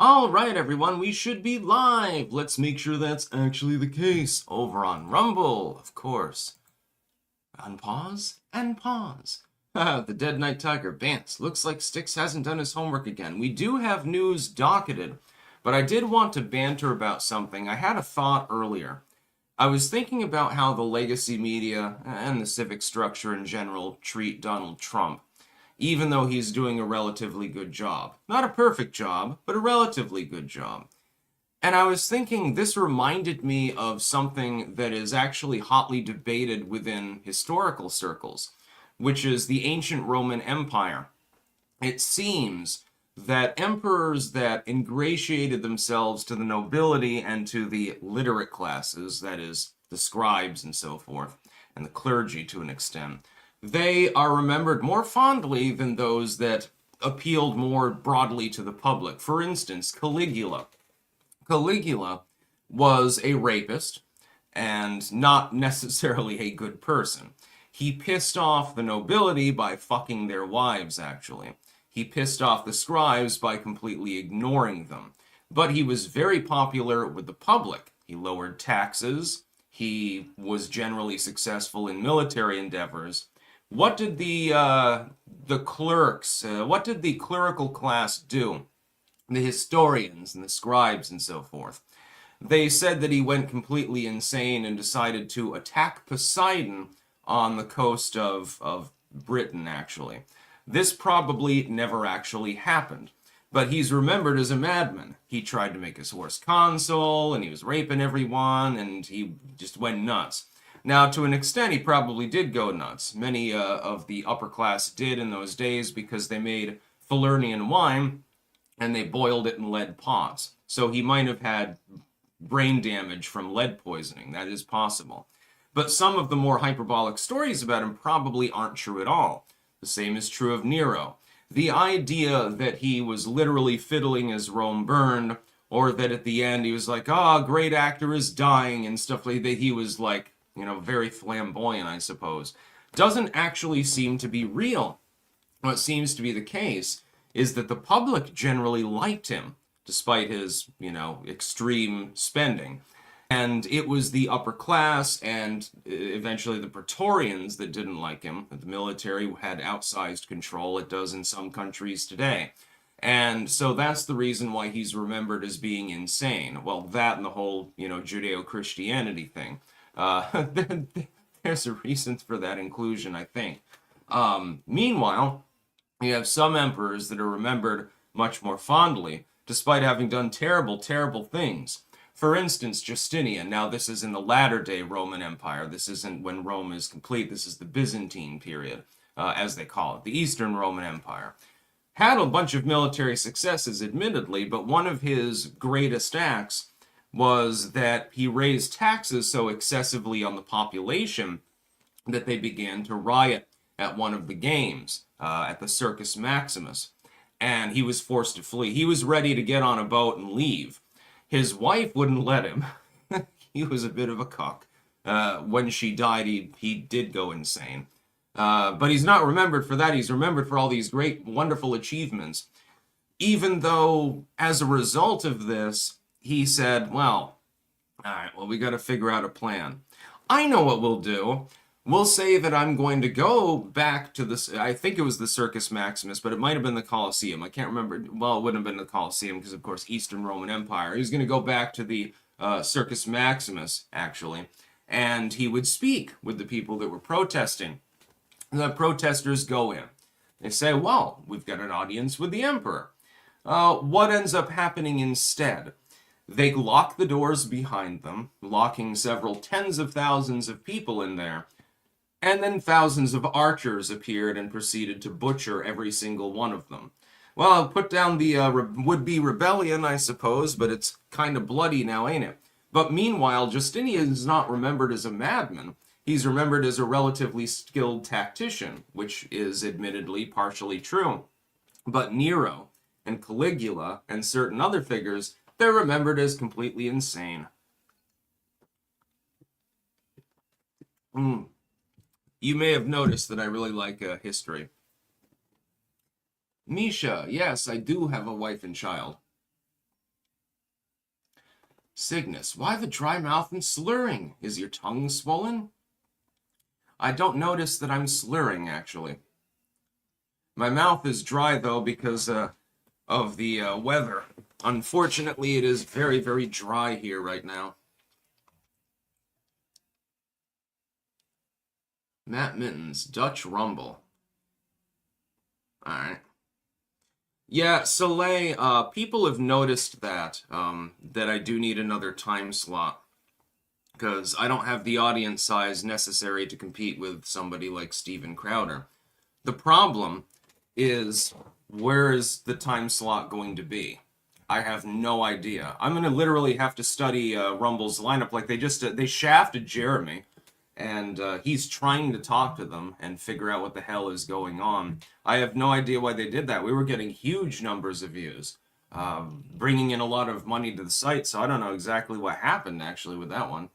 All right, everyone, we should be live. Let's make sure that's actually the case. Over on Rumble, of course. Unpause and pause. The Dead Night Tiger, Bantz. Looks like Styx hasn't done his homework again. We do have news docketed, but I did want to banter about something. I had a thought earlier. I was thinking about how the legacy media and the civic structure in general treat Donald Trump, even though he's doing a relatively good job. Not a perfect job, but a relatively good job. And I was thinking this reminded me of something that is actually hotly debated within historical circles, which is the ancient Roman Empire. It seems that emperors that ingratiated themselves to the nobility and to the literate classes, that is, the scribes and so forth, and the clergy to an extent, they are remembered more fondly than those that appealed more broadly to the public. For instance, Caligula. Caligula was a rapist and not necessarily a good person. He pissed off the nobility by fucking their wives, actually. He pissed off the scribes by completely ignoring them. But he was very popular with the public. He lowered taxes. He was generally successful in military endeavors. What did the clerks, what did the clerical class do? The historians and the scribes and so forth. They said that he went completely insane and decided to attack Poseidon on the coast of Britain, actually. This probably never actually happened, but he's remembered as a madman. He tried to make his horse consul, and he was raping everyone, and he just went nuts. Now, to an extent, he probably did go nuts. Many of the upper class did in those days because they made Falernian wine and they boiled it in lead pots. So he might have had brain damage from lead poisoning. That is possible. But some of the more hyperbolic stories about him probably aren't true at all. The same is true of Nero. The idea that he was literally fiddling as Rome burned, or that at the end he was like, a great actor is dying and stuff like that, he was like, very flamboyant, I suppose, doesn't actually seem to be real. What seems to be the case is that the public generally liked him, despite his, extreme spending. And it was the upper class and eventually the Praetorians that didn't like him. The military had outsized control. It does in some countries today. And so that's the reason why he's remembered as being insane. Well, that and the whole, Judeo-Christianity thing. There's a reason for that inclusion, I think. Meanwhile, you have some emperors that are remembered much more fondly, despite having done terrible, terrible things. For instance, Justinian. Now, this is in the latter-day Roman Empire. This isn't when Rome is complete. This is the Byzantine period, as they call it, the Eastern Roman Empire. Had a bunch of military successes, admittedly, but one of his greatest acts was that he raised taxes so excessively on the population that they began to riot at one of the games, at the Circus Maximus, and he was forced to flee. He was ready to get on a boat and leave. His wife wouldn't let him. He was a bit of a cuck. When she died, he did go insane. But he's not remembered for that. He's remembered for all these great, wonderful achievements. Even though, as a result of this, he said, well, all right, well, we got to figure out a plan. I know what we'll do. We'll say that I'm going to go back to this, I think it was the Circus Maximus, but it might have been the Colosseum. I can't remember. Well, it wouldn't have been the Colosseum because, of course, Eastern Roman Empire. He's going to go back to the Circus Maximus, actually, and he would speak with the people that were protesting. The protesters go in. They say, well, we've got an audience with the emperor. What ends up happening instead? They lock the doors behind them, locking several tens of thousands of people in there. And then thousands of archers appeared and proceeded to butcher every single one of them. Well, I'll put down the would-be rebellion, I suppose, but it's kind of bloody now, ain't it? But meanwhile, Justinian is not remembered as a madman. He's remembered as a relatively skilled tactician, which is admittedly partially true. But Nero and Caligula and certain other figures, they're remembered as completely insane. You may have noticed that I really like history. Misha, yes, I do have a wife and child. Cygnus, why the dry mouth and slurring? Is your tongue swollen? I don't notice that I'm slurring, actually. My mouth is dry, though, because of the weather. Unfortunately, it is very, very dry here right now. Matt Mittens, Dutch Rumble. Alright. Yeah, Soleil, people have noticed that, that I do need another time slot. Because I don't have the audience size necessary to compete with somebody like Steven Crowder. The problem is, where is the time slot going to be? I have no idea. I'm going to literally have to study Rumble's lineup. Like, they shafted Jeremy, and he's trying to talk to them and figure out what the hell is going on. I have no idea why they did that. We were getting huge numbers of views, bringing in a lot of money to the site, so I don't know exactly what happened, actually, with that one.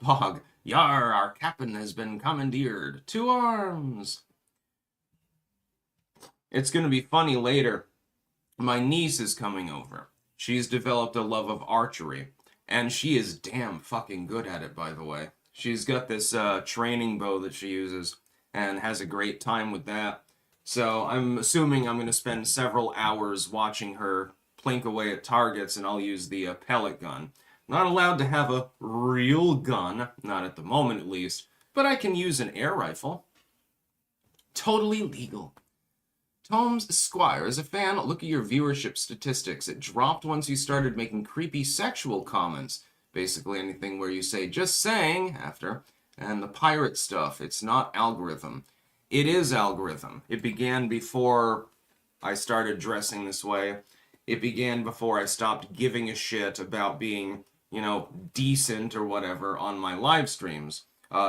Bog, yar, our captain has been commandeered. 2 arms. It's going to be funny later. My niece is coming over. She's developed a love of archery. And she is damn fucking good at it, by the way. She's got this training bow that she uses and has a great time with that. So I'm assuming I'm going to spend several hours watching her plink away at targets, and I'll use the pellet gun. Not allowed to have a real gun, not at the moment at least, but I can use an air rifle. Totally legal. Tomes Esquire, as a fan, look at your viewership statistics. It dropped once you started making creepy sexual comments. Basically anything where you say, just saying, after. And the pirate stuff, it's not algorithm. It is algorithm. It began before I started dressing this way. It began before I stopped giving a shit about being, you know, decent or whatever on my live streams.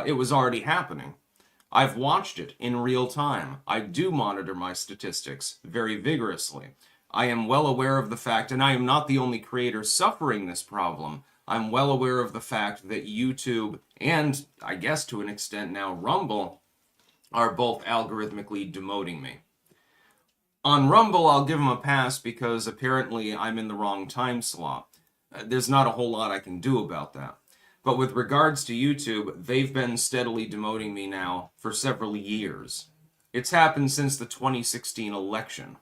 It was already happening. I've watched it in real time. I do monitor my statistics very vigorously. I am well aware of the fact, and I am not the only creator suffering this problem, I'm well aware of the fact that YouTube, and I guess to an extent now Rumble, are both algorithmically demoting me. On Rumble, I'll give them a pass because apparently I'm in the wrong time slot. There's not a whole lot I can do about that. But with regards to YouTube, they've been steadily demoting me now for several years. It's happened since the 2016 election.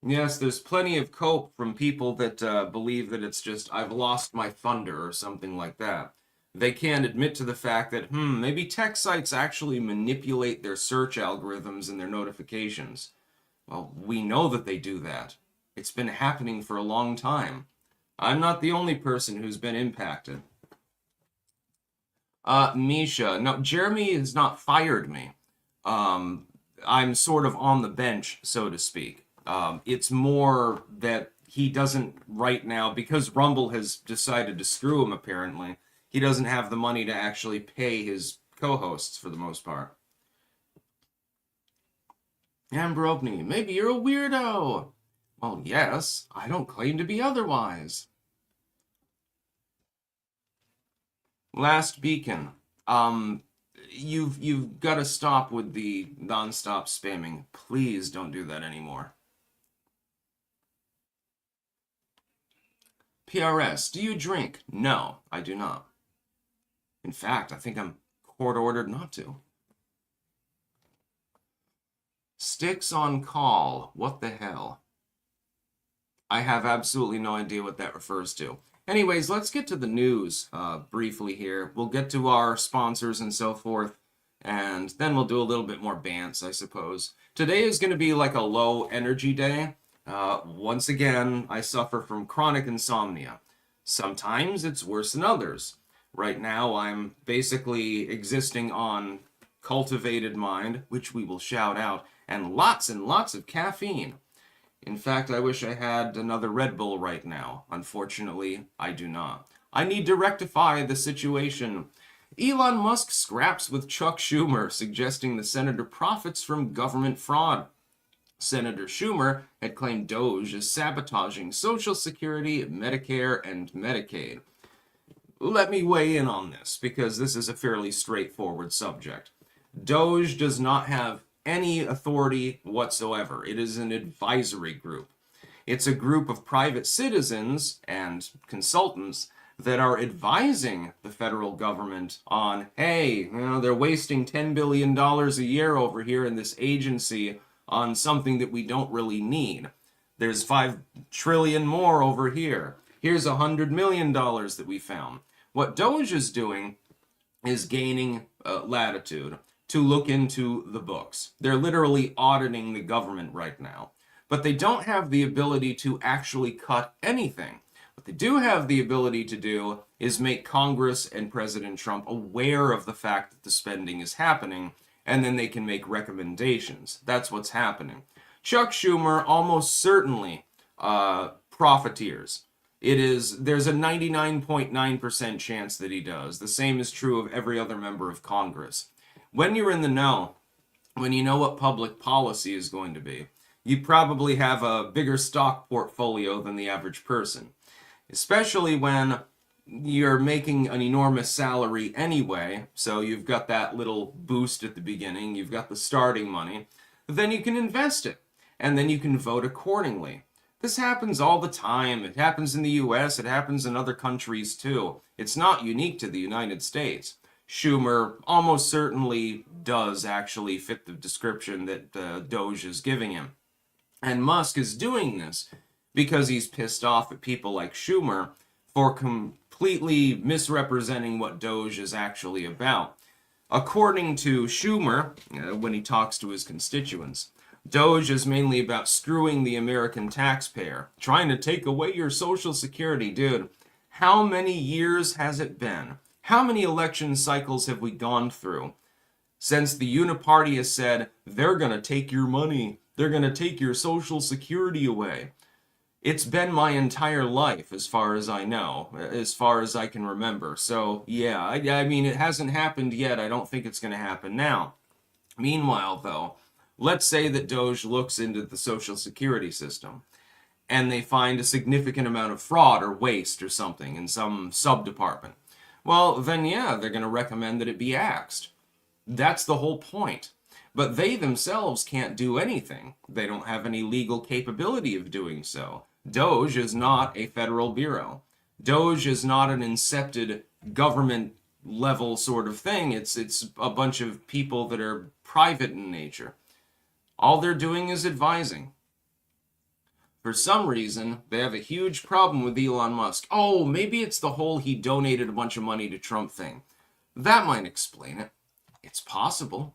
Yes, there's plenty of cope from people that believe that it's just, I've lost my thunder or something like that. They can't admit to the fact that, maybe tech sites actually manipulate their search algorithms and their notifications. Well, we know that they do that. It's been happening for a long time. I'm not the only person who's been impacted. Misha, no, Jeremy has not fired me. I'm sort of on the bench, so to speak. It's more that he doesn't right now, because Rumble has decided to screw him apparently, he doesn't have the money to actually pay his co-hosts for the most part. Ambrobny, maybe you're a weirdo. Well, yes, I don't claim to be otherwise. Last Beacon. You've got to stop with the non-stop spamming. Please don't do that anymore. PRS, do you drink? No, I do not. In fact, I think I'm court-ordered not to. Sticks on call. What the hell? I have absolutely no idea what that refers to. Anyways, let's get to the news briefly here. We'll get to our sponsors and so forth, and then we'll do a little bit more Bantz, I suppose. Today is going to be like a low energy day. Once again, I suffer from chronic insomnia. Sometimes it's worse than others. Right now, I'm basically existing on cultivated mind, which we will shout out, and lots of caffeine. In fact, I wish I had another Red Bull right now. Unfortunately, I do not. I need to rectify the situation. Elon Musk scraps with Chuck Schumer, suggesting the senator profits from government fraud. Senator Schumer had claimed DOGE is sabotaging Social Security, Medicare, and Medicaid. Let me weigh in on this, because this is a fairly straightforward subject. DOGE does not have any authority whatsoever. It is an advisory group. It's a group of private citizens and consultants that are advising the federal government on, hey, they're wasting $10 billion a year over here in this agency on something that we don't really need. There's $5 trillion more over here. Here's $100 million that we found. What DOGE is doing is gaining latitude to look into the books. They're literally auditing the government right now. But they don't have the ability to actually cut anything. What they do have the ability to do is make Congress and President Trump aware of the fact that the spending is happening, and then they can make recommendations. That's what's happening. Chuck Schumer almost certainly profiteers. There's a 99.9% chance that he does. The same is true of every other member of Congress. When you're in the know, when you know what public policy is going to be, you probably have a bigger stock portfolio than the average person. Especially when you're making an enormous salary anyway, so you've got that little boost at the beginning, you've got the starting money, then you can invest it, and then you can vote accordingly. This happens all the time. It happens in the US, it happens in other countries too. It's not unique to the United States. Schumer almost certainly does actually fit the description that DOGE is giving him. And Musk is doing this because he's pissed off at people like Schumer for completely misrepresenting what DOGE is actually about. According to Schumer, when he talks to his constituents, DOGE is mainly about screwing the American taxpayer, trying to take away your Social Security. Dude, how many years has it been? How many election cycles have we gone through since the Uniparty has said, they're going to take your money, they're going to take your Social Security away? It's been my entire life, as far as I know, as far as I can remember. So, yeah, I mean, it hasn't happened yet. I don't think it's going to happen now. Meanwhile, though, let's say that DOGE looks into the Social Security system and they find a significant amount of fraud or waste or something in some sub-department. Well, then, yeah, they're going to recommend that it be axed. That's the whole point. But they themselves can't do anything. They don't have any legal capability of doing so. DOGE is not a federal bureau. DOGE is not an incepted government level sort of thing. It's a bunch of people that are private in nature. All they're doing is advising. For some reason, they have a huge problem with Elon Musk. Oh, maybe it's the whole he donated a bunch of money to Trump thing. That might explain it. It's possible.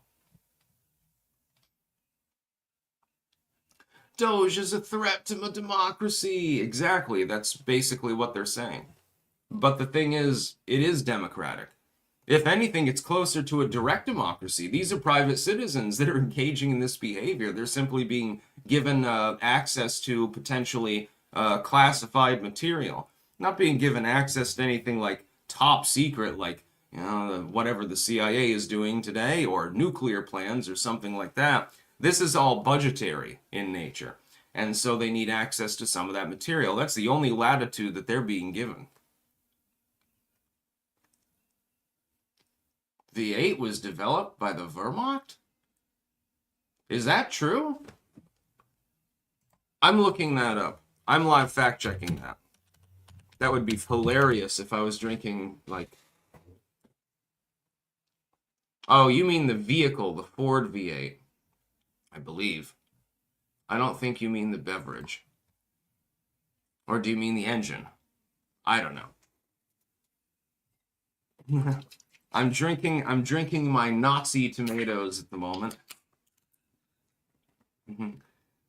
DOGE is a threat to democracy. Exactly, that's basically what they're saying. But the thing is, it is democratic. If anything, it's closer to a direct democracy. These are private citizens that are engaging in this behavior. They're simply being given access to potentially classified material. Not being given access to anything like top secret, like whatever the CIA is doing today, or nuclear plans or something like that. This is all budgetary in nature, and so they need access to some of that material. That's the only latitude that they're being given. V8 was developed by the Wehrmacht? Is that true? I'm looking that up. I'm live fact-checking that. That would be hilarious if I was drinking, like... Oh, you mean the vehicle, the Ford V8. I believe. I don't think you mean the beverage. Or do you mean the engine? I don't know. I'm drinking my Nazi tomatoes at the moment.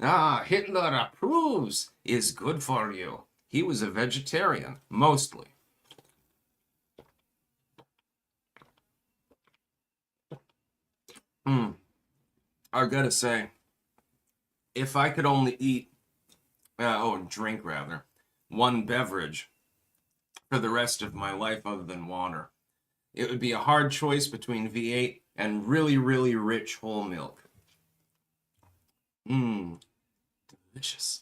Hitler approves is good for you. He was a vegetarian, mostly. I gotta say, if I could only eat, drink rather, one beverage for the rest of my life other than water, it would be a hard choice between V8 and really, really rich whole milk. Delicious.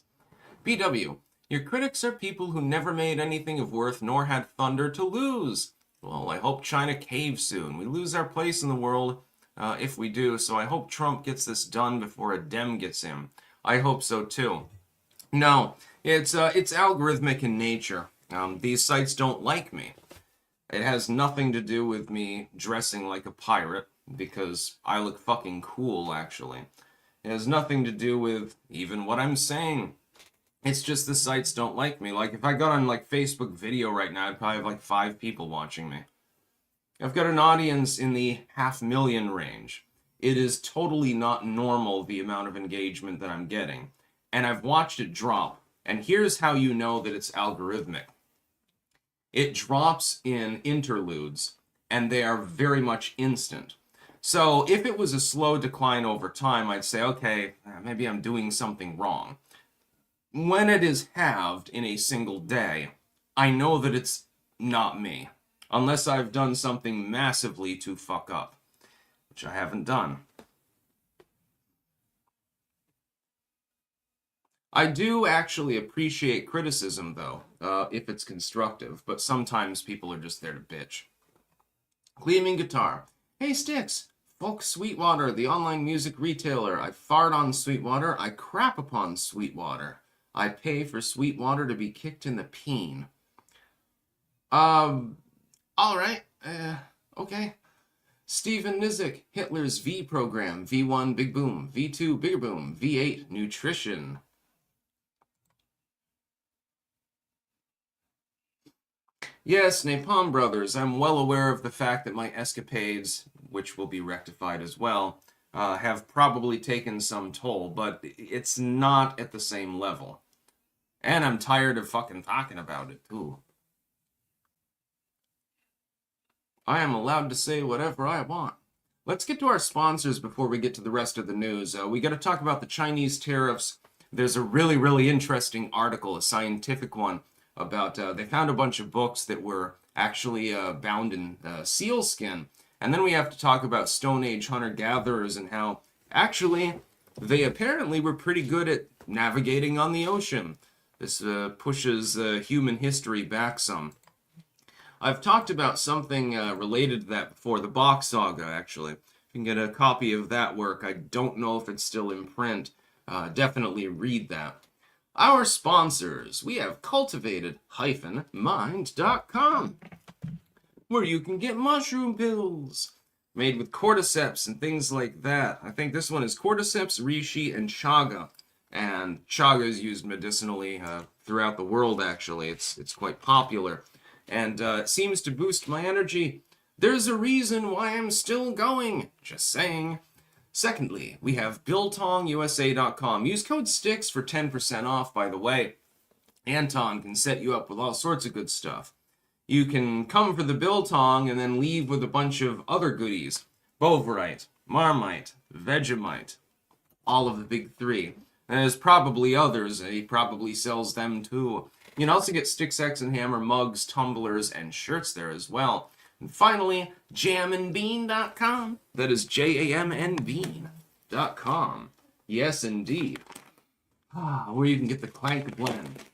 BW, your critics are people who never made anything of worth nor had thunder to lose. Well, I hope China caves soon. We lose our place in the world. if we do. So I hope Trump gets this done before a Dem gets in. I hope so too. No, it's algorithmic in nature. These sites don't like me. It has nothing to do with me dressing like a pirate, because I look fucking cool, actually. It has nothing to do with even what I'm saying. It's just the sites don't like me. Like, if I got on, like, Facebook video right now, I'd probably have, like, 5 people watching me. I've got an audience in the 500,000 range. It is totally not normal, the amount of engagement that I'm getting. And I've watched it drop. And here's how you know that it's algorithmic. It drops in interludes, and they are very much instant. So if it was a slow decline over time, I'd say, okay, maybe I'm doing something wrong. When it is halved in a single day, I know that it's not me, unless I've done something massively to fuck up, which I haven't done. I do actually appreciate criticism, though, if it's constructive, but sometimes people are just there to bitch. Gleaming Guitar. Hey, Sticks! Folk Sweetwater, the online music retailer. I fart on Sweetwater. I crap upon Sweetwater. I pay for Sweetwater to be kicked in the peen. Alright. Okay. Stephen Nizick, Hitler's V program. V1, Big Boom. V2, Bigger Boom. V8, Nutrition. Yes, Napalm Brothers, I'm well aware of the fact that my escapades, which will be rectified as well, have probably taken some toll, but it's not at the same level. And I'm tired of fucking talking about it, too. I am allowed to say whatever I want. Let's get to our sponsors before we get to the rest of the news. We got to talk about the Chinese tariffs. There's a really, really interesting article, a scientific one, about they found a bunch of books that were actually bound in seal skin. And then we have to talk about Stone Age hunter-gatherers and how actually they apparently were pretty good at navigating on the ocean. This pushes human history back some. I've talked about something related to that before, the Bach Saga, actually. You can get a copy of that work. I don't know if it's still in print. Definitely read that. Our sponsors, we have cultivated-mind.com, where you can get mushroom pills made with cordyceps and things like that. I think this one is cordyceps, reishi, and chaga. And chaga is used medicinally throughout the world, actually. It's quite popular. And it seems to boost my energy. There's a reason why I'm still going. Just saying. Secondly, we have BiltongUSA.com. Use code STICKS for 10% off, by the way. Anton can set you up with all sorts of good stuff. You can come for the Biltong and then leave with a bunch of other goodies. Bovrite, Marmite, Vegemite, all of the big three. And there's probably others. He probably sells them too. You can also get Sticks, X, and Hammer mugs, tumblers, and shirts there as well. And finally, jamandbean.com. That is JAMNbean.com. Yes, indeed. Where you can get the Clank Blend.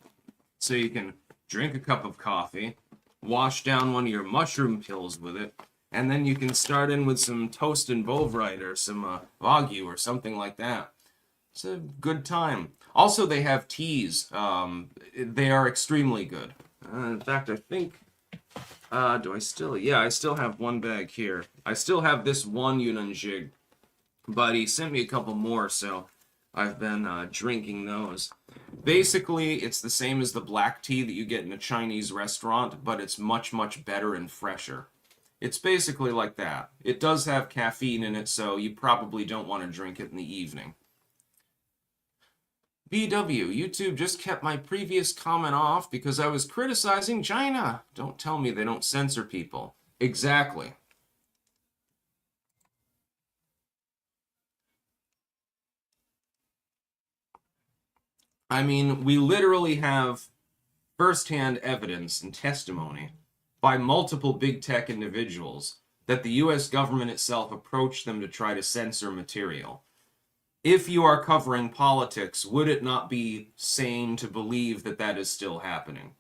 So you can drink a cup of coffee, wash down one of your mushroom pills with it, and then you can start in with some toast and bovrite or some Wagyu or something like that. It's a good time. Also, they have teas. They are extremely good. In fact, I think... do I still? Yeah, I still have one bag here. I still have this one Yunnan jig, but he sent me a couple more, so I've been drinking those. Basically, it's the same as the black tea that you get in a Chinese restaurant, but it's much, much better and fresher. It's basically like that. It does have caffeine in it, so you probably don't want to drink it in the evening. BW, YouTube just kept my previous comment off because I was criticizing China. Don't tell me they don't censor people. Exactly. I mean, we literally have first-hand evidence and testimony by multiple big tech individuals that the US government itself approached them to try to censor material. If you are covering politics, would it not be sane to believe that that is still happening?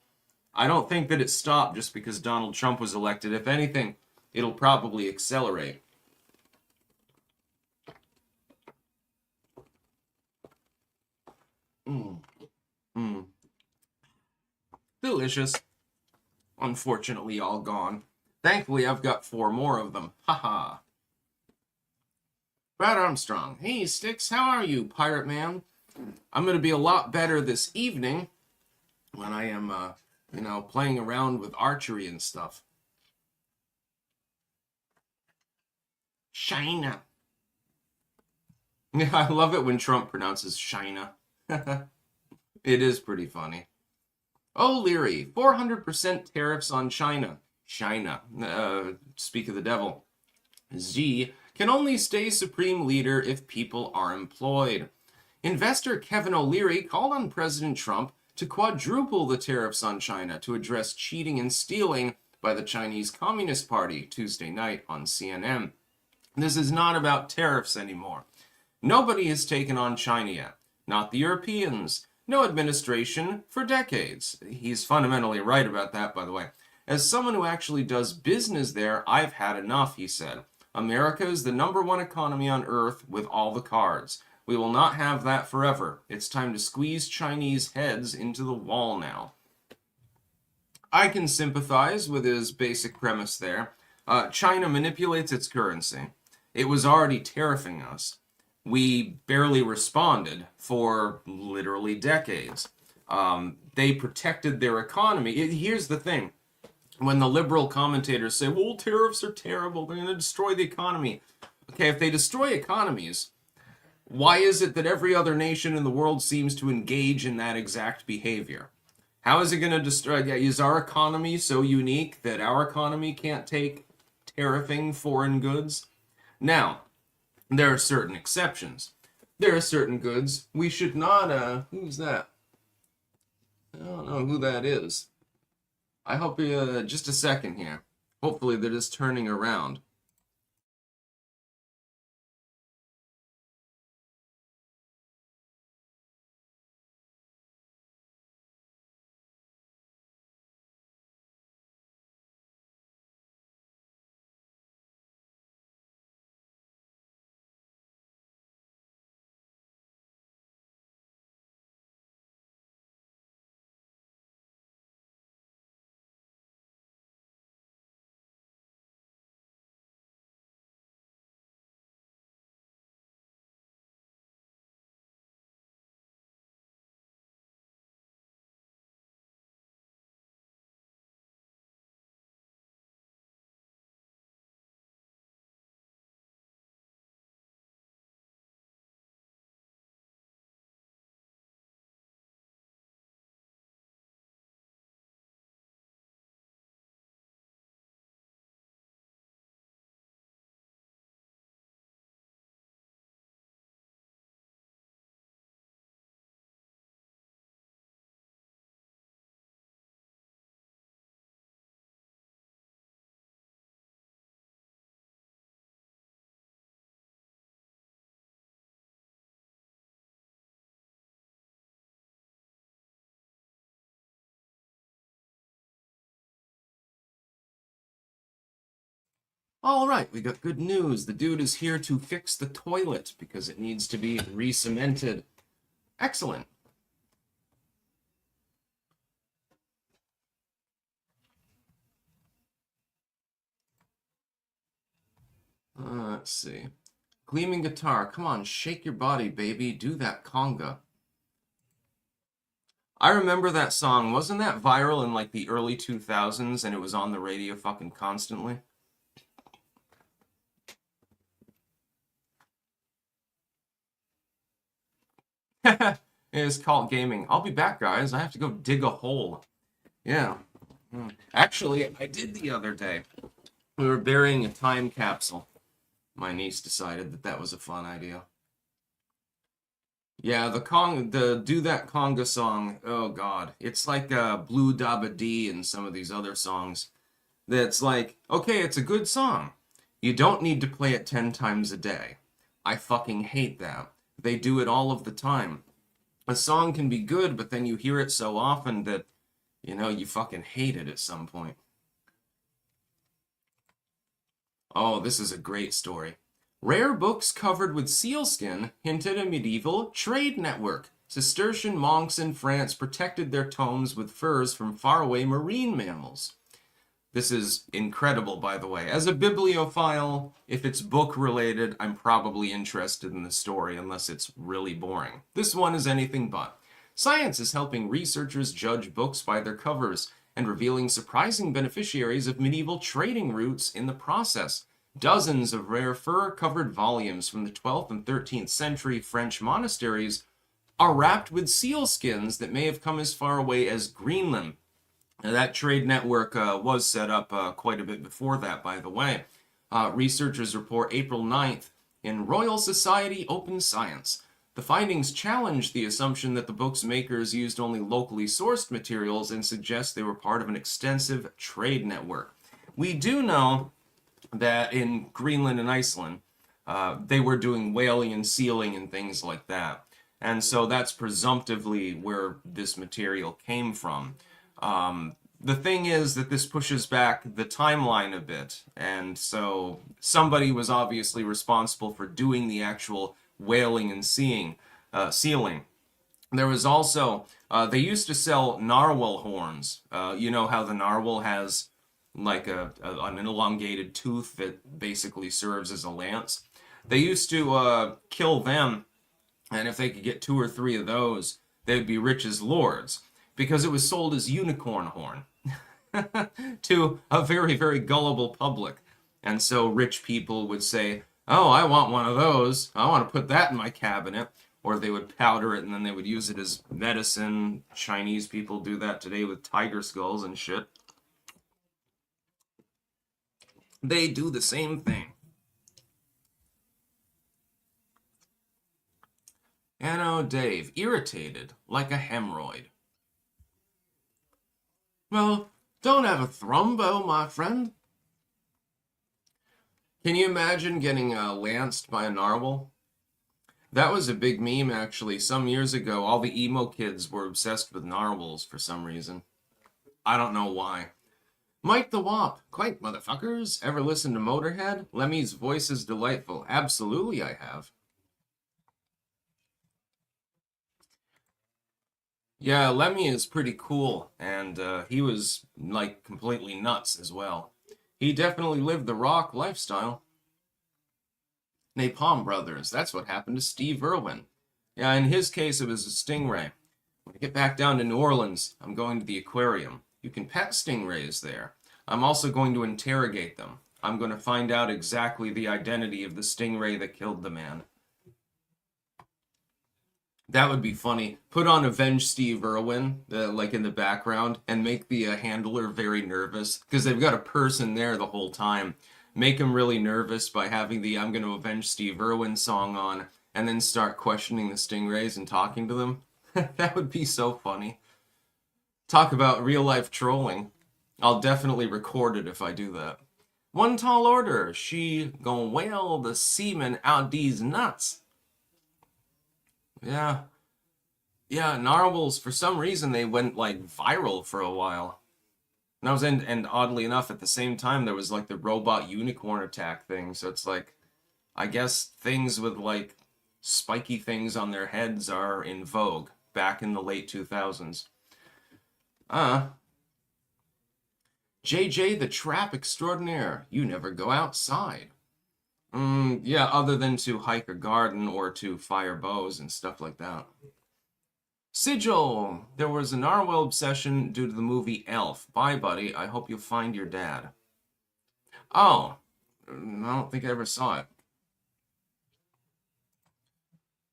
I don't think that it stopped just because Donald Trump was elected. If anything, it'll probably accelerate. delicious. Unfortunately, all gone. Thankfully, I've got 4 more of them. Haha. Brad Armstrong. Hey, Sticks, how are you, Pirate Man? I'm going to be a lot better this evening when I am, playing around with archery and stuff. China. Yeah, I love it when Trump pronounces China. It is pretty funny. Oh, Leary, 400% tariffs on China. China. Speak of the devil. Z can only stay supreme leader if people are employed. Investor Kevin O'Leary called on President Trump to quadruple the tariffs on China to address cheating and stealing by the Chinese Communist Party Tuesday night on CNN. This is not about tariffs anymore. Nobody has taken on China yet. Not the Europeans. No administration for decades. He's fundamentally right about that, by the way. As someone who actually does business there, I've had enough, he said. America is the #1 economy on Earth with all the cards. We will not have that forever. It's time to squeeze Chinese heads into the wall now. I can sympathize with his basic premise there. China manipulates its currency. It was already tariffing us. We barely responded for literally decades. They protected their economy. Here's the thing. When the liberal commentators say, well, tariffs are terrible, they're going to destroy the economy. Okay, if they destroy economies, why is it that every other nation in the world seems to engage in that exact behavior? How is it going to destroy? Is our economy so unique that our economy can't take tariffing foreign goods? Now, there are certain exceptions. There are certain goods we should not, who's that? I don't know who that is. I hope, just a second here. Hopefully they're just turning around. All right, we got good news. The dude is here to fix the toilet because it needs to be re-cemented. Excellent. Let's see. Gleaming guitar. Come on, shake your body, baby. Do that conga. I remember that song. Wasn't that viral in like the early 2000s and it was on the radio fucking constantly? It's called gaming. I'll be back, guys. I have to go dig a hole. Yeah. Actually, I did the other day. We were burying a time capsule. My niece decided that that was a fun idea. Yeah, the Do That Conga song, oh god. It's like Blue Dabba Dee and some of these other songs. That's like, okay, it's a good song. You don't need to play it 10 times a day. I fucking hate that. They do it all of the time. A song can be good, but then you hear it so often that, you fucking hate it at some point. Oh, this is a great story. Rare books covered with sealskin hint at a medieval trade network. Cistercian monks in France protected their tombs with furs from faraway marine mammals. This is incredible, by the way. As a bibliophile, if it's book related, I'm probably interested in the story, unless it's really boring. This one is anything but. Science is helping researchers judge books by their covers and revealing surprising beneficiaries of medieval trading routes in the process. Dozens of rare fur-covered volumes from the 12th and 13th century French monasteries are wrapped with seal skins that may have come as far away as Greenland. Now, that trade network was set up quite a bit before that, by the way. Researchers report April 9th in Royal Society Open Science. The findings challenge the assumption that the book's makers used only locally sourced materials and suggest they were part of an extensive trade network. We do know that in Greenland and Iceland, they were doing whaling and sealing and things like that. And so that's presumptively where this material came from. The thing is that this pushes back the timeline a bit, and so somebody was obviously responsible for doing the actual whaling and sealing. There was also, they used to sell narwhal horns. You know how the narwhal has like an elongated tooth that basically serves as a lance? They used to kill them, and if they could get 2 or 3 of those, they'd be rich as lords, because it was sold as unicorn horn to a very, very gullible public. And so rich people would say, oh, I want one of those. I want to put that in my cabinet. Or they would powder it and then they would use it as medicine. Chinese people do that today with tiger skulls and shit. They do the same thing. Anno Dave, irritated like a hemorrhoid. Well, don't have a thrombo, my friend. Can you imagine getting lanced by a narwhal? That was a big meme, actually. Some years ago, all the emo kids were obsessed with narwhals for some reason. I don't know why. Mike the Wop. Quite, motherfuckers. Ever listen to Motorhead? Lemmy's voice is delightful. Absolutely, I have. Yeah, Lemmy is pretty cool, and he was, like, completely nuts as well. He definitely lived the rock lifestyle. Napalm Brothers, that's what happened to Steve Irwin. Yeah, in his case, it was a stingray. When I get back down to New Orleans, I'm going to the aquarium. You can pet stingrays there. I'm also going to interrogate them. I'm going to find out exactly the identity of the stingray that killed the man. That would be funny. Put on Avenge Steve Irwin, like in the background, and make the handler very nervous, because they've got a person there the whole time. Make him really nervous by having the I'm going to avenge Steve Irwin song on, and then start questioning the stingrays and talking to them. That would be so funny. Talk about real-life trolling. I'll definitely record it if I do that. One tall order. She gon' whale the seaman out these nuts. Yeah. Yeah, narwhals, for some reason, they went, like, viral for a while. And oddly enough, at the same time, there was, like, the robot unicorn attack thing, so it's like, I guess things with, like, spiky things on their heads are in vogue back in the late 2000s. JJ the Trap Extraordinaire, you never go outside. Yeah, other than to hike a garden or to fire bows and stuff like that. Sigil, there was a narwhal obsession due to the movie Elf. Bye, buddy. I hope you'll find your dad. Oh, I don't think I ever saw it.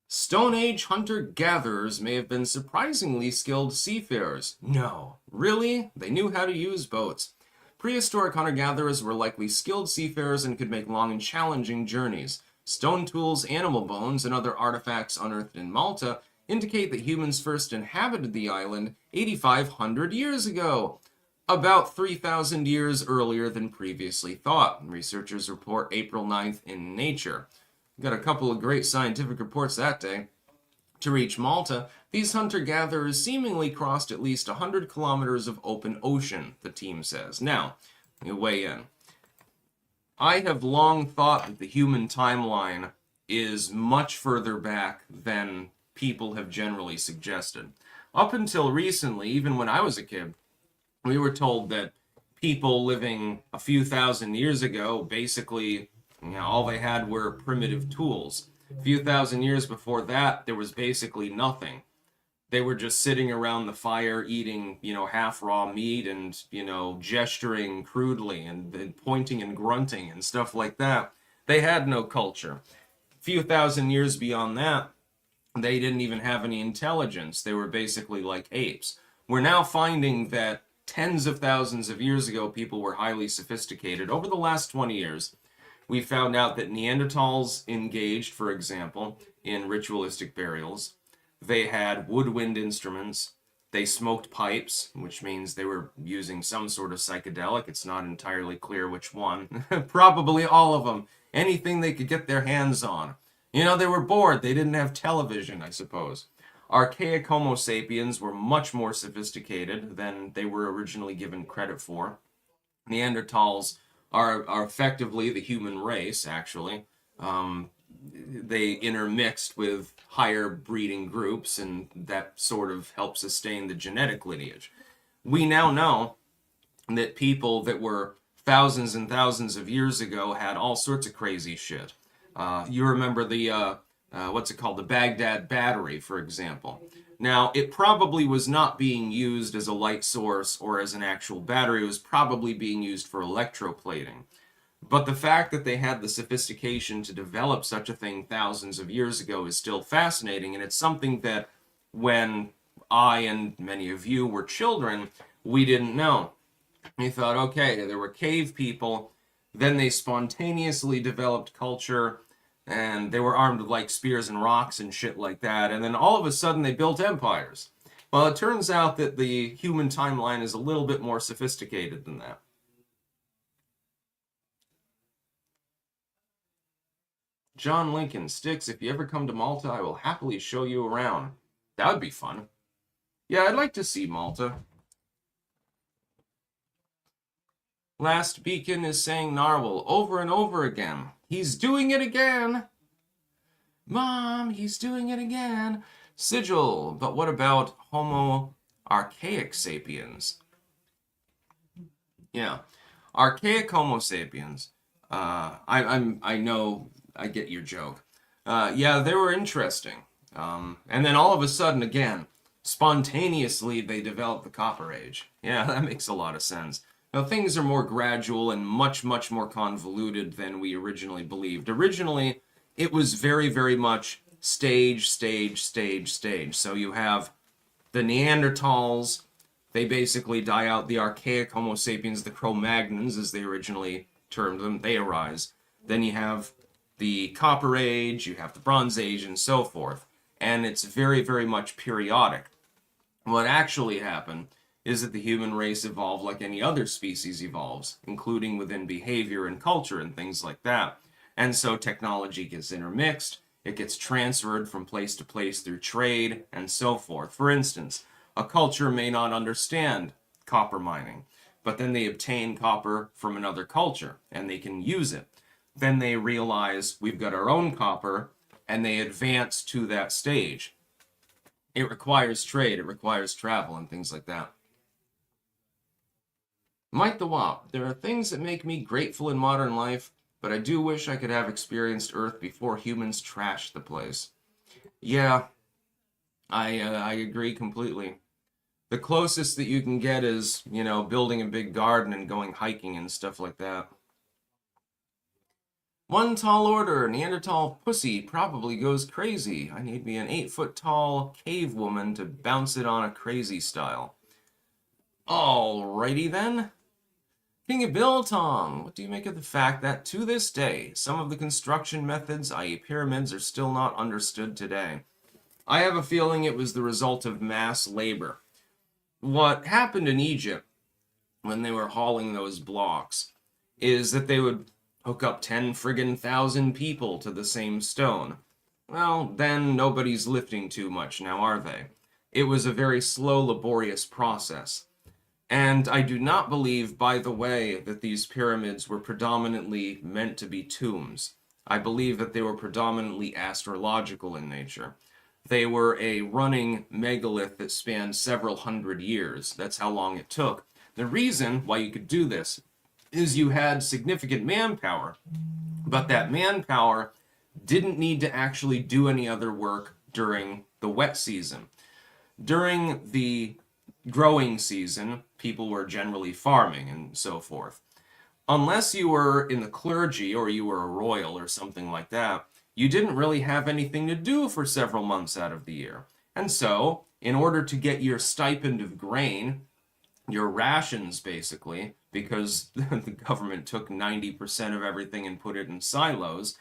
Stone Age hunter-gatherers may have been surprisingly skilled seafarers. No. Really? They knew how to use boats. Prehistoric hunter-gatherers were likely skilled seafarers and could make long and challenging journeys. Stone tools, animal bones, and other artifacts unearthed in Malta indicate that humans first inhabited the island 8,500 years ago, about 3,000 years earlier than previously thought. Researchers report April 9th in Nature. Got a couple of great scientific reports that day. To reach Malta, these hunter-gatherers seemingly crossed at least 100 kilometers of open ocean, the team says. Now, you weigh in. I have long thought that the human timeline is much further back than people have generally suggested. Up until recently, even when I was a kid, we were told that people living a few thousand years ago, basically, all they had were primitive tools. A few thousand years before that, there was basically nothing. They were just sitting around the fire eating, half raw meat and, gesturing crudely and pointing and grunting and stuff like that. They had no culture. A few thousand years beyond that, they didn't even have any intelligence. They were basically like apes. We're now finding that tens of thousands of years ago, people were highly sophisticated. Over the last 20 years, we found out that Neanderthals engaged, for example, in ritualistic burials. They had woodwind instruments. They smoked pipes, which means they were using some sort of psychedelic. It's not entirely clear which one. Probably all of them. Anything they could get their hands on. They were bored. They didn't have television, I suppose. Archaic Homo sapiens were much more sophisticated than they were originally given credit for. Neanderthals are effectively the human race, actually. They intermixed with higher breeding groups, and that sort of helped sustain the genetic lineage. We now know that people that were thousands and thousands of years ago had all sorts of crazy shit. You remember the, what's it called? The Baghdad battery, for example. Now, it probably was not being used as a light source or as an actual battery. It was probably being used for electroplating. But the fact that they had the sophistication to develop such a thing thousands of years ago is still fascinating, and it's something that when I and many of you were children, we didn't know. We thought, okay, there were cave people, then they spontaneously developed culture, and they were armed with like spears and rocks and shit like that, and then all of a sudden they built empires. Well, it turns out that the human timeline is a little bit more sophisticated than that. John Lincoln, Sticks, if you ever come to Malta, I will happily show you around. That would be fun. Yeah, I'd like to see Malta. Last Beacon is saying Narwhal over and over again. He's doing it again! Mom, he's doing it again! Sigil, but what about Homo archaic sapiens? Yeah, archaic Homo sapiens. I know, I get your joke. Yeah, they were interesting. And then all of a sudden, again, spontaneously, they developed the Copper Age. Yeah, that makes a lot of sense. Now, things are more gradual and much, much more convoluted than we originally believed. Originally, it was very, very much stage, stage, stage, stage. So you have the Neanderthals. They basically die out. The archaic Homo sapiens, the Cro-Magnons, as they originally termed them, they arise. Then you have the Copper Age, you have the Bronze Age, and so forth. And it's very, very much periodic. What actually happened is that the human race evolved like any other species evolves, including within behavior and culture and things like that. And so technology gets intermixed, it gets transferred from place to place through trade, and so forth. For instance, a culture may not understand copper mining, but then they obtain copper from another culture, and they can use it. Then they realize we've got our own copper, and they advance to that stage. It requires trade, it requires travel, and things like that. Mike the Wop, there are things that make me grateful in modern life, but I do wish I could have experienced Earth before humans trashed the place. Yeah, I agree completely. The closest that you can get is, building a big garden and going hiking and stuff like that. One tall order, Neanderthal pussy probably goes crazy. I need me an 8-foot tall cave woman to bounce it on a crazy style. Alrighty then. King of Biltong, what do you make of the fact that, to this day, some of the construction methods, i.e. pyramids, are still not understood today? I have a feeling it was the result of mass labor. What happened in Egypt, when they were hauling those blocks, is that they would hook up 10 friggin' thousand people to the same stone. Well, then nobody's lifting too much, now are they? It was a very slow, laborious process. And I do not believe, by the way, that these pyramids were predominantly meant to be tombs. I believe that they were predominantly astrological in nature. They were a running megalith that spanned several hundred years. That's how long it took. The reason why you could do this is you had significant manpower, but that manpower didn't need to actually do any other work during the wet season. During the growing season, people were generally farming and so forth. Unless you were in the clergy or you were a royal or something like that, you didn't really have anything to do for several months out of the year. And so, in order to get your stipend of grain, your rations basically, because the government took 90% of everything and put it in silos,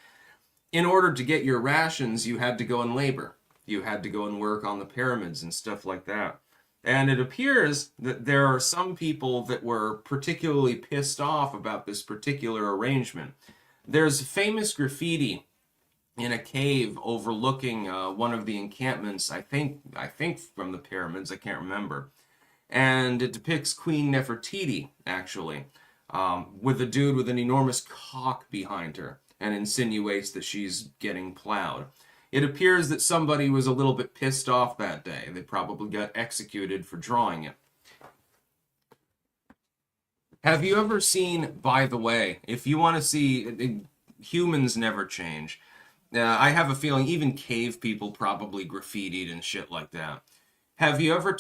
in order to get your rations, you had to go and labor. You had to go and work on the pyramids and stuff like that. And it appears that there are some people that were particularly pissed off about this particular arrangement. There's famous graffiti in a cave overlooking one of the encampments, I think from the pyramids, I can't remember. And it depicts Queen Nefertiti, actually, with a dude with an enormous cock behind her, and insinuates that she's getting plowed. It appears that somebody was a little bit pissed off that day. They probably got executed for drawing it. Have you ever seen, by the way, if you want to see, humans never change. I have a feeling even cave people probably graffitied and shit like that. Have you ever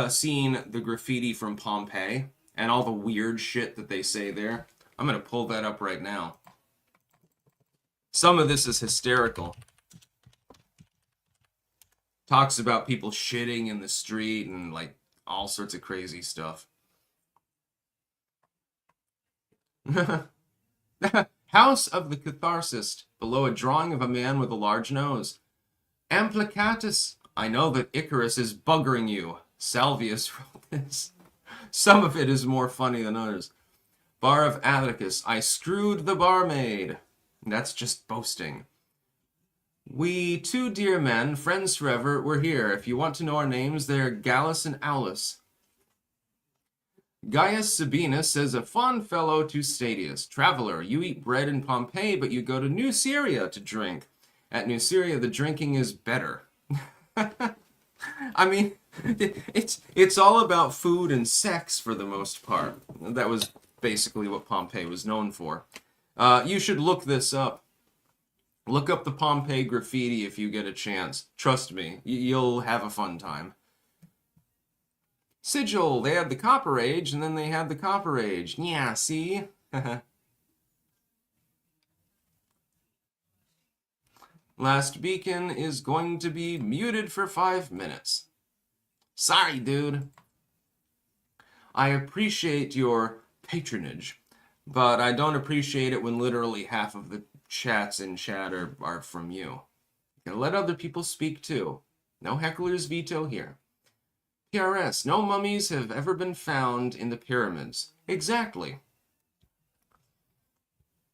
seen the graffiti from Pompeii and all the weird shit that they say there? I'm going to pull that up right now. Some of this is hysterical. Talks about people shitting in the street and like all sorts of crazy stuff. House of the Catharsist, below a drawing of a man with a large nose. Amplicatus, I know that Icarus is buggering you. Salvius wrote this. Some of it is more funny than others. Bar of Atticus, I screwed the barmaid. That's just boasting. We two dear men, friends forever, we're here. If you want to know our names, they're Gallus and Aulus. Gaius Sabinus says, a fond fellow to Stadius. Traveler, you eat bread in Pompeii, but you go to New Syria to drink. At New Syria, the drinking is better. I mean, it's all about food and sex for the most part. That was basically what Pompeii was known for. You should look this up. Look up the Pompeii graffiti if you get a chance. Trust me, you'll have a fun time. Sigil, they had the Copper Age, and then they had the Copper Age. Yeah, see? Last beacon is going to be muted for 5 minutes. Sorry, dude. I appreciate your patronage, but I don't appreciate it when literally half of the chats in chat are from you. You can let other people speak too. No heckler's veto here. PRS, no mummies have ever been found in the pyramids. Exactly.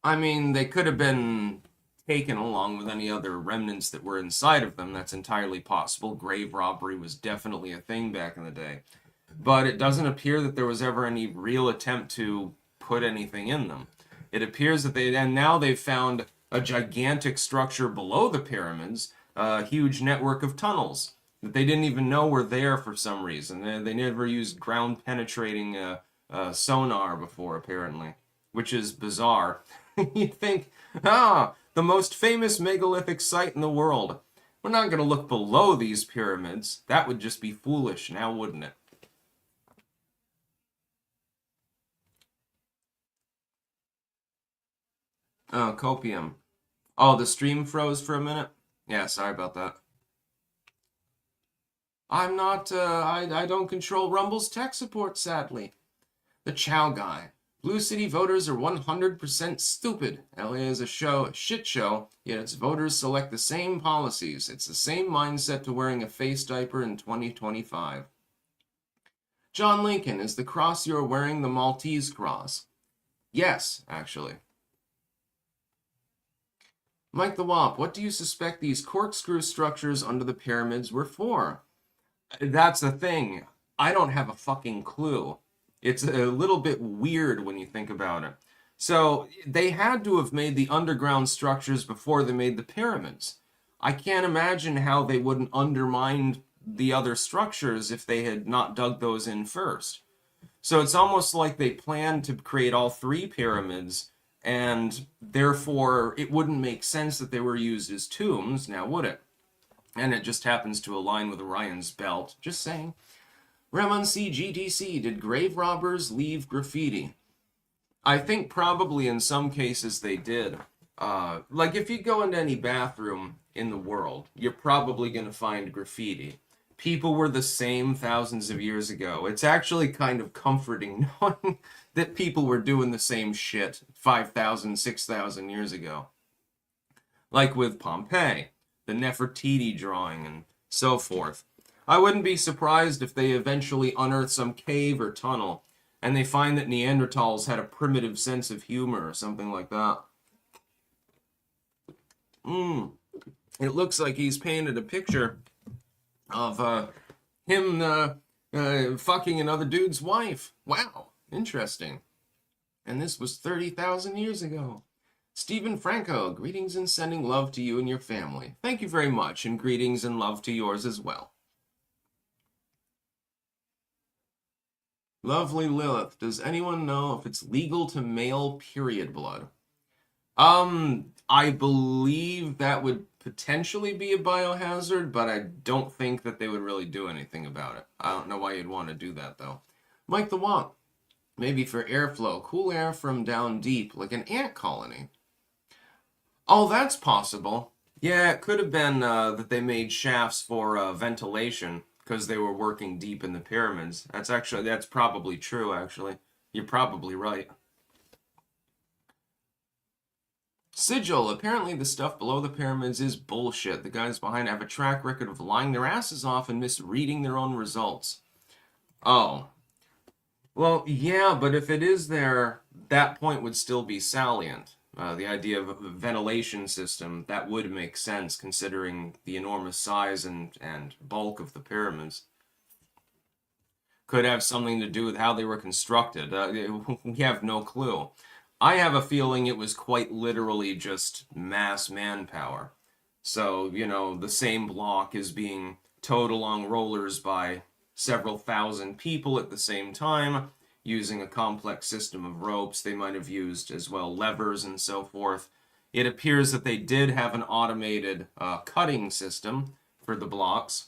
I mean, they could have been taken along with any other remnants that were inside of them. That's entirely possible. Grave robbery was definitely a thing back in the day. But it doesn't appear that there was ever any real attempt to put anything in them. It appears that and now they've found a gigantic structure below the pyramids, a huge network of tunnels that they didn't even know were there for some reason. They never used ground-penetrating sonar before, apparently, which is bizarre. You'd think, the most famous megalithic site in the world. We're not going to look below these pyramids. That would just be foolish, now wouldn't it? Oh, copium. Oh, the stream froze for a minute? Yeah, sorry about that. I'm not, I don't control Rumble's tech support, sadly. The Chow Guy. Blue City voters are 100% stupid. LA is a shit show, yet its voters select the same policies. It's the same mindset to wearing a face diaper in 2025. John Lincoln, is the cross you're wearing the Maltese cross? Yes, actually. Mike the Wop, what do you suspect these corkscrew structures under the pyramids were for? That's the thing. I don't have a fucking clue. It's a little bit weird when you think about it. So they had to have made the underground structures before they made the pyramids. I can't imagine how they wouldn't undermine the other structures if they had not dug those in first. So it's almost like they planned to create all three pyramids, and therefore it wouldn't make sense that they were used as tombs, now would it? And it just happens to align with Orion's belt. Just saying. Ramon C. GTC, did grave robbers leave graffiti? I think probably in some cases they did. Like if you go into any bathroom in the world, you're probably going to find graffiti. People were the same thousands of years ago. It's actually kind of comforting knowing that people were doing the same shit 5,000, 6,000 years ago. Like with Pompeii, the Nefertiti drawing, and so forth. I wouldn't be surprised if they eventually unearth some cave or tunnel, and they find that Neanderthals had a primitive sense of humor or something like that. It looks like he's painted a picture of him fucking another dude's wife. Wow, interesting. And this was 30,000 years ago. Stephen Franco, greetings and sending love to you and your family. Thank you very much, and greetings and love to yours as well. Lovely Lilith, does anyone know if it's legal to mail period blood? I believe that would potentially be a biohazard, but I don't think that they would really do anything about it. I don't know why you'd want to do that, though. Mike the Womp, maybe for airflow, cool air from down deep, like an ant colony. Oh, that's possible. Yeah, it could have been that they made shafts for ventilation because they were working deep in the pyramids. That's probably true, actually. You're probably right. Sigil, apparently the stuff below the pyramids is bullshit. The guys behind have a track record of lying their asses off and misreading their own results. Oh. Well, yeah, but if it is there, that point would still be salient. The idea of a ventilation system, that would make sense considering the enormous size and bulk of the pyramids. Could have something to do with how they were constructed. We have no clue. I have a feeling it was quite literally just mass manpower. So, you know, the same block is being towed along rollers by several thousand people at the same time, using a complex system of ropes. They might have used as well levers and so forth. It appears that they did have an automated cutting system for the blocks.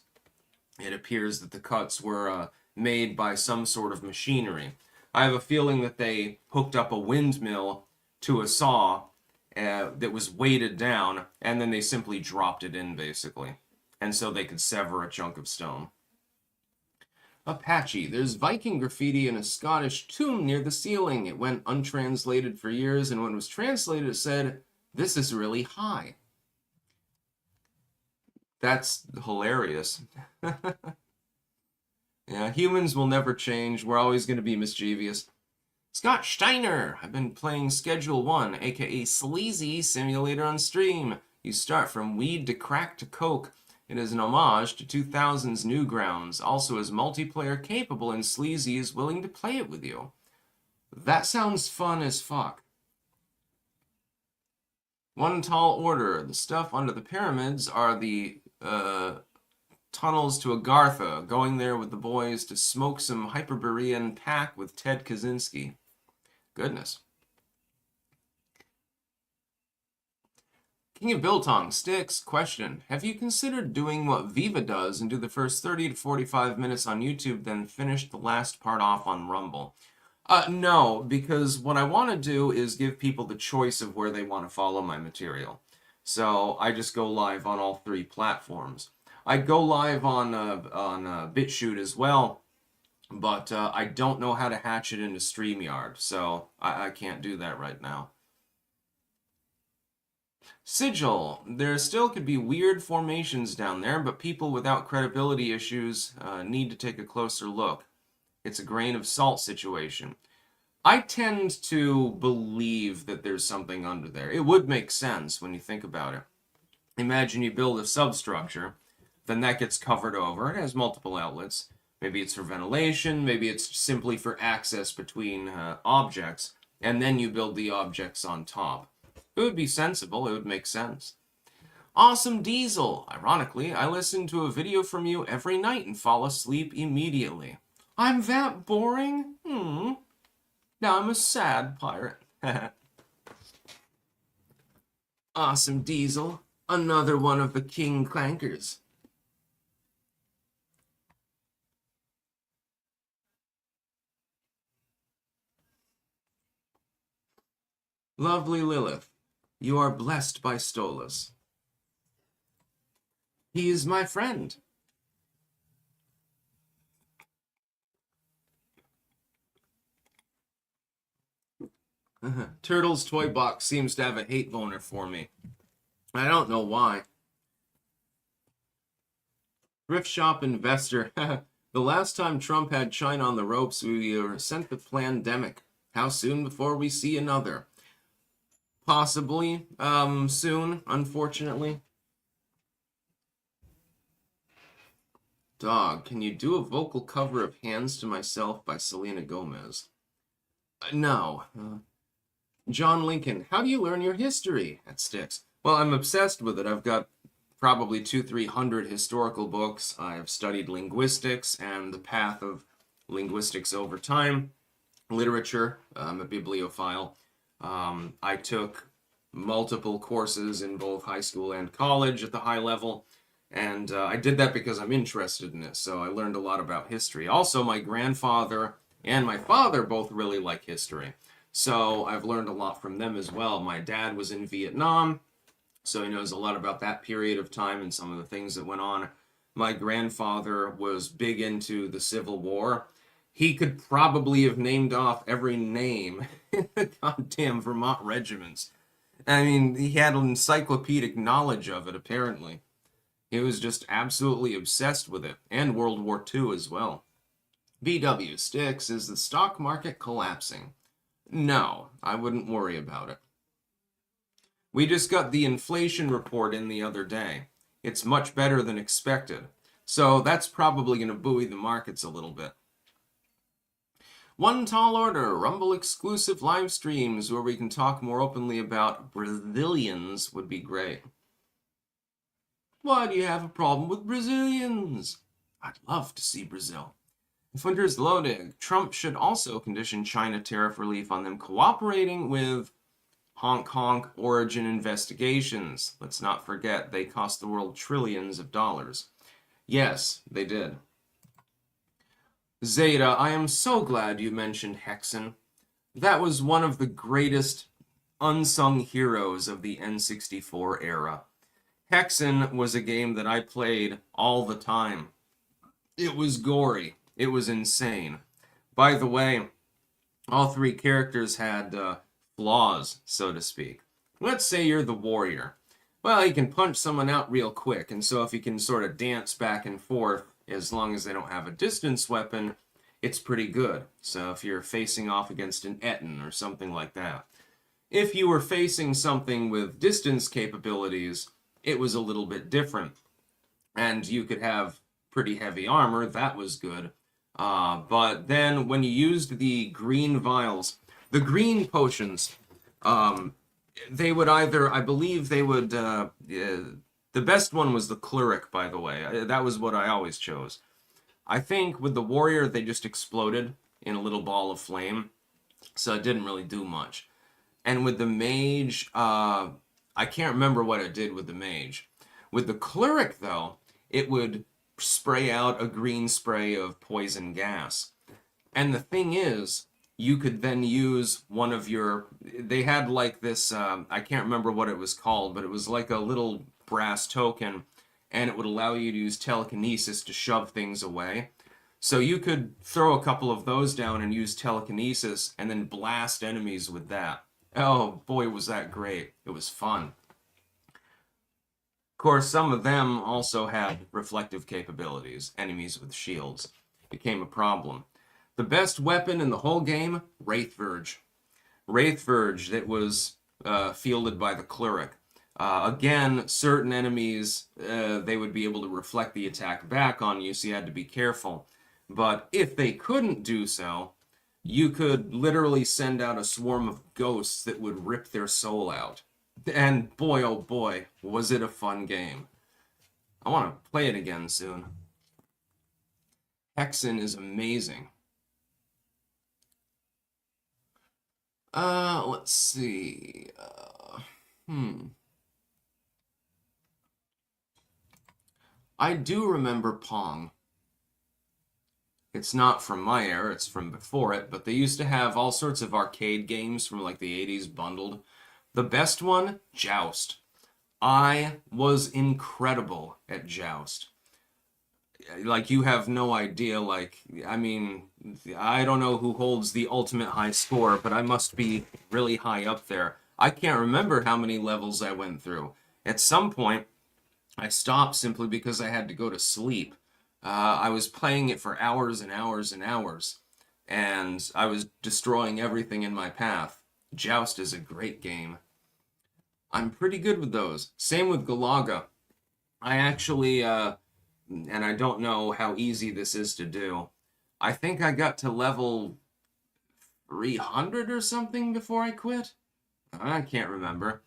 It appears that the cuts were made by some sort of machinery. I have a feeling that they hooked up a windmill to a saw that was weighted down, and then they simply dropped it in, basically. And so they could sever a chunk of stone. Apache, there's Viking graffiti in a Scottish tomb near the ceiling. It went untranslated for years, and when it was translated, it said, "This is really high." That's hilarious. Yeah, humans will never change. We're always going to be mischievous. Scott Steiner, I've been playing Schedule 1, aka Sleazy Simulator on stream. You start from weed to crack to coke. It is an homage to 2000's Newgrounds. Also is multiplayer capable, and Sleazy is willing to play it with you. That sounds fun as fuck. One tall order. The stuff under the pyramids are the tunnels to Agartha, going there with the boys to smoke some Hyperborean pack with Ted Kaczynski. Goodness. King of Biltong, Sticks, question. Have you considered doing what Viva does and do the first 30 to 45 minutes on YouTube, then finish the last part off on Rumble? No, because what I want to do is give people the choice of where they want to follow my material. So I just go live on all three platforms. I go live on BitChute as well, but I don't know how to hatch it into StreamYard, so I can't do that right now. Sigil, there still could be weird formations down there, but people without credibility issues need to take a closer look. It's a grain of salt situation. I tend to believe that there's something under there. It would make sense when you think about it. Imagine you build a substructure, then that gets covered over. It has multiple outlets. Maybe it's for ventilation, maybe it's simply for access between objects, and then you build the objects on top. It would be sensible, it would make sense. Awesome Diesel. Ironically, I listen to a video from you every night and fall asleep immediately. I'm that boring? Now I'm a sad pirate. Awesome Diesel. Another one of the King Clankers. Lovely Lilith, you are blessed by Stolas. He is my friend. Turtle's toy box seems to have a hate boner for me. I don't know why. Thrift shop investor. The last time Trump had China on the ropes, we were sent the pandemic. How soon before we see another? Possibly soon, unfortunately. Dog, can you do a vocal cover of Hands to Myself by Selena Gomez? No. John Lincoln, how do you learn your history? That sticks. Well, I'm obsessed with it. I've got probably 200-300 historical books. I've studied linguistics and the path of linguistics over time. Literature, I'm a bibliophile. I took multiple courses in both high school and college at the high level, and I did that because I'm interested in it, so I learned a lot about history. Also, my grandfather and my father both really like history, so I've learned a lot from them as well. My dad was in Vietnam, so he knows a lot about that period of time and some of the things that went on. My grandfather was big into the Civil War. He could probably have named off every name in the goddamn Vermont regiments. I mean, he had encyclopedic knowledge of it, apparently. He was just absolutely obsessed with it, and World War II as well. BW Sticks, is the stock market collapsing? No, I wouldn't worry about it. We just got the inflation report in the other day. It's much better than expected. So that's probably going to buoy the markets a little bit. One tall order, Rumble exclusive live streams where we can talk more openly about Brazilians would be great. Why do you have a problem with Brazilians? I'd love to see Brazil. If winter's loaded, Trump should also condition China tariff relief on them cooperating with honk honk origin investigations. Let's not forget, they cost the world trillions of dollars. Yes, they did. Zeta, I am so glad you mentioned Hexen. That was one of the greatest unsung heroes of the N64 era. Hexen was a game that I played all the time. It was gory. It was insane. By the way, all three characters had flaws, so to speak. Let's say you're the warrior. Well, you can punch someone out real quick, and so if you can sort of dance back and forth, as long as they don't have a distance weapon, it's pretty good. So if you're facing off against an Etten or something like that. If you were facing something with distance capabilities, it was a little bit different. And you could have pretty heavy armor, that was good. But then when you used the green vials, the green potions, they would either, I believe they would, the best one was the cleric, by the way. That was what I always chose. I think with the warrior, they just exploded in a little ball of flame, so it didn't really do much. And with the mage, I can't remember what it did with the mage. With the cleric, though, it would spray out a green spray of poison gas. And the thing is, you could then use one of your... They had like this, I can't remember what it was called, but it was like a little brass token, and it would allow you to use telekinesis to shove things away. So you could throw a couple of those down and use telekinesis, and then blast enemies with that. Oh boy, was that great. It was fun. Of course, some of them also had reflective capabilities. Enemies with shields became a problem. The best weapon in the whole game, Wraithverge. Wraithverge that was fielded by the cleric. Again, certain enemies, they would be able to reflect the attack back on you, so you had to be careful. But if they couldn't do so, you could literally send out a swarm of ghosts that would rip their soul out. And boy, oh boy, was it a fun game. I want to play it again soon. Hexen is amazing. Let's see. I do remember Pong. It's not from my era, it's from before it, but they used to have all sorts of arcade games from like the 80s bundled. The best one, Joust. I was incredible at Joust. Like, you have no idea. Like, I mean, I don't know who holds the ultimate high score, but I must be really high up there. I can't remember how many levels I went through. At some point, I stopped simply because I had to go to sleep. I was playing it for hours and hours and hours, and I was destroying everything in my path. Joust is a great game. I'm pretty good with those. Same with Galaga. I actually, and I don't know how easy this is to do. I think I got to level 300 or something before I quit. I can't remember.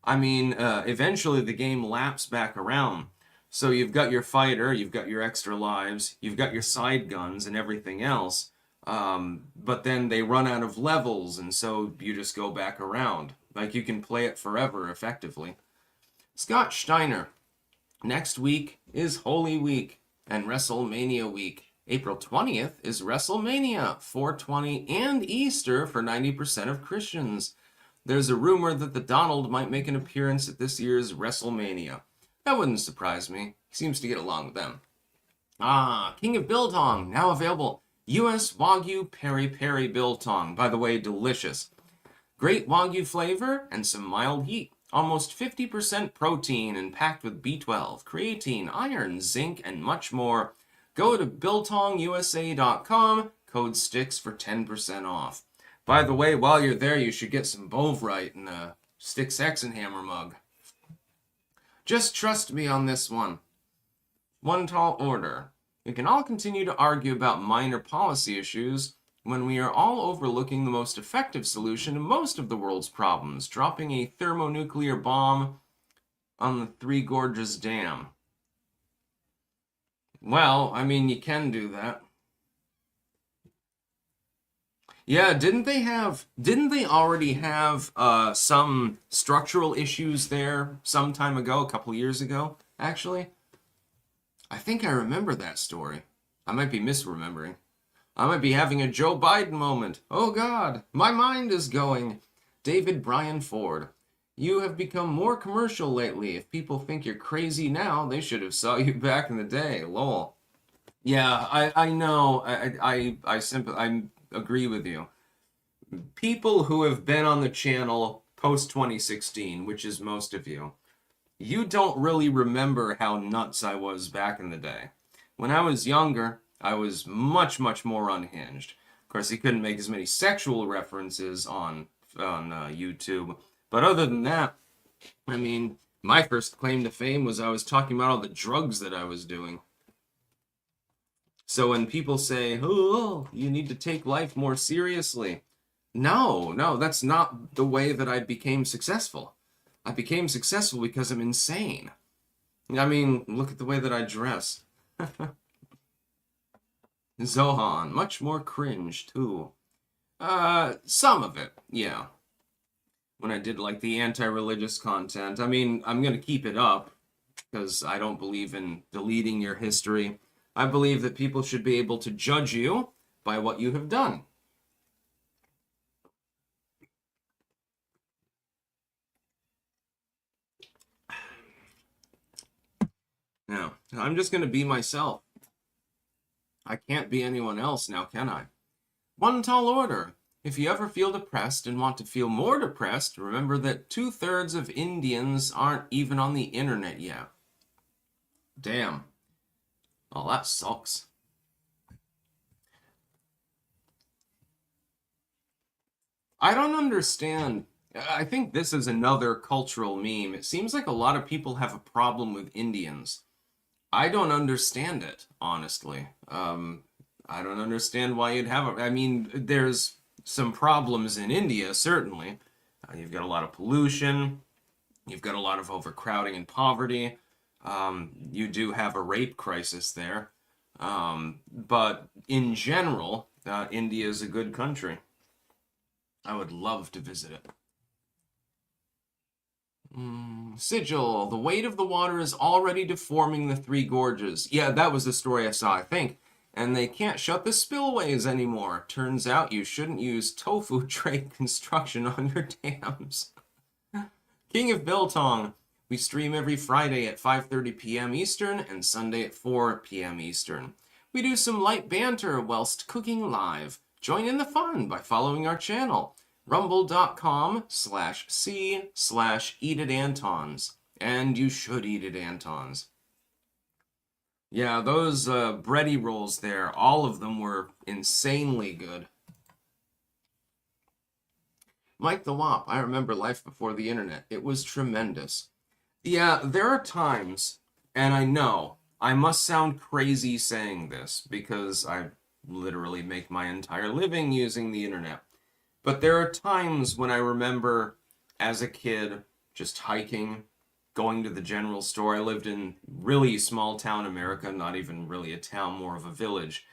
I mean, eventually the game laps back around. So you've got your fighter, you've got your extra lives, you've got your side guns and everything else. But then they run out of levels, and so you just go back around. Like, you can play it forever, effectively. Scott Steiner. Next week is Holy Week and WrestleMania week. April 20th is WrestleMania, 420, and Easter for 90% of Christians. There's a rumor that the Donald might make an appearance at this year's WrestleMania. That wouldn't surprise me. He seems to get along with them. King of Biltong, now available. U.S. Wagyu Peri Peri Biltong. By the way, delicious. Great Wagyu flavor and some mild heat. Almost 50% protein and packed with B12, creatine, iron, zinc, and much more. Go to BiltongUSA.com, code STICKS for 10% off. By the way, while you're there, you should get some Bovrite and a Sticks Hexenhammer mug. Just trust me on this one. One tall order. We can all continue to argue about minor policy issues when we are all overlooking the most effective solution to most of the world's problems, dropping a thermonuclear bomb on the Three Gorges Dam. Well, I mean, you can do that. Yeah, didn't they already have some structural issues there some time ago, a couple years ago, actually? I think I remember that story. I might be misremembering. I might be having a Joe Biden moment. Oh God, my mind is going. David Bryan Ford. You have become more commercial lately. If people think you're crazy now, they should have saw you back in the day. Lol. Yeah, I know. I agree with you. People who have been on the channel post 2016, which is most of you, you don't really remember how nuts I was back in the day. When I was younger, I was much, much more unhinged. Of course, he couldn't make as many sexual references on YouTube. But other than that, I mean, my first claim to fame was I was talking about all the drugs that I was doing. So when people say, oh, you need to take life more seriously. No, that's not the way that I became successful. I became successful because I'm insane. I mean, look at the way that I dress. Zohan, much more cringe, too. Some of it, yeah. When I did, like, the anti-religious content. I mean, I'm gonna keep it up, because I don't believe in deleting your history. I believe that people should be able to judge you by what you have done. Now, I'm just gonna be myself. I can't be anyone else now, can I? One tall order. If you ever feel depressed and want to feel more depressed, remember that 2/3 of Indians aren't even on the internet yet. Damn. Oh, that sucks. I don't understand. I think this is another cultural meme. It seems like a lot of people have a problem with Indians. I don't understand it, honestly. I don't understand why you'd have I mean, there's some problems in India, certainly. You've got a lot of pollution. You've got a lot of overcrowding and poverty. You do have a rape crisis there. But in general, India is a good country. I would love to visit it. Sigil, the weight of the water is already deforming the Three Gorges. Yeah, that was the story I saw, I think. And they can't shut the spillways anymore. Turns out you shouldn't use tofu tray construction on your dams. King of Biltong. We stream every Friday at 5:30 p.m. Eastern and Sunday at 4 p.m. Eastern. We do some light banter whilst cooking live. Join in the fun by following our channel. rumble.com/c/eatitantons. And you should eat at Anton's. Yeah, those bready rolls there, all of them were insanely good. Mike the Wop, I remember life before the internet. It was tremendous. Yeah, there are times, and I know, I must sound crazy saying this, because I literally make my entire living using the internet. But there are times when I remember, as a kid, just hiking, going to the general store. I lived in really small town America, not even really a town, more of a village.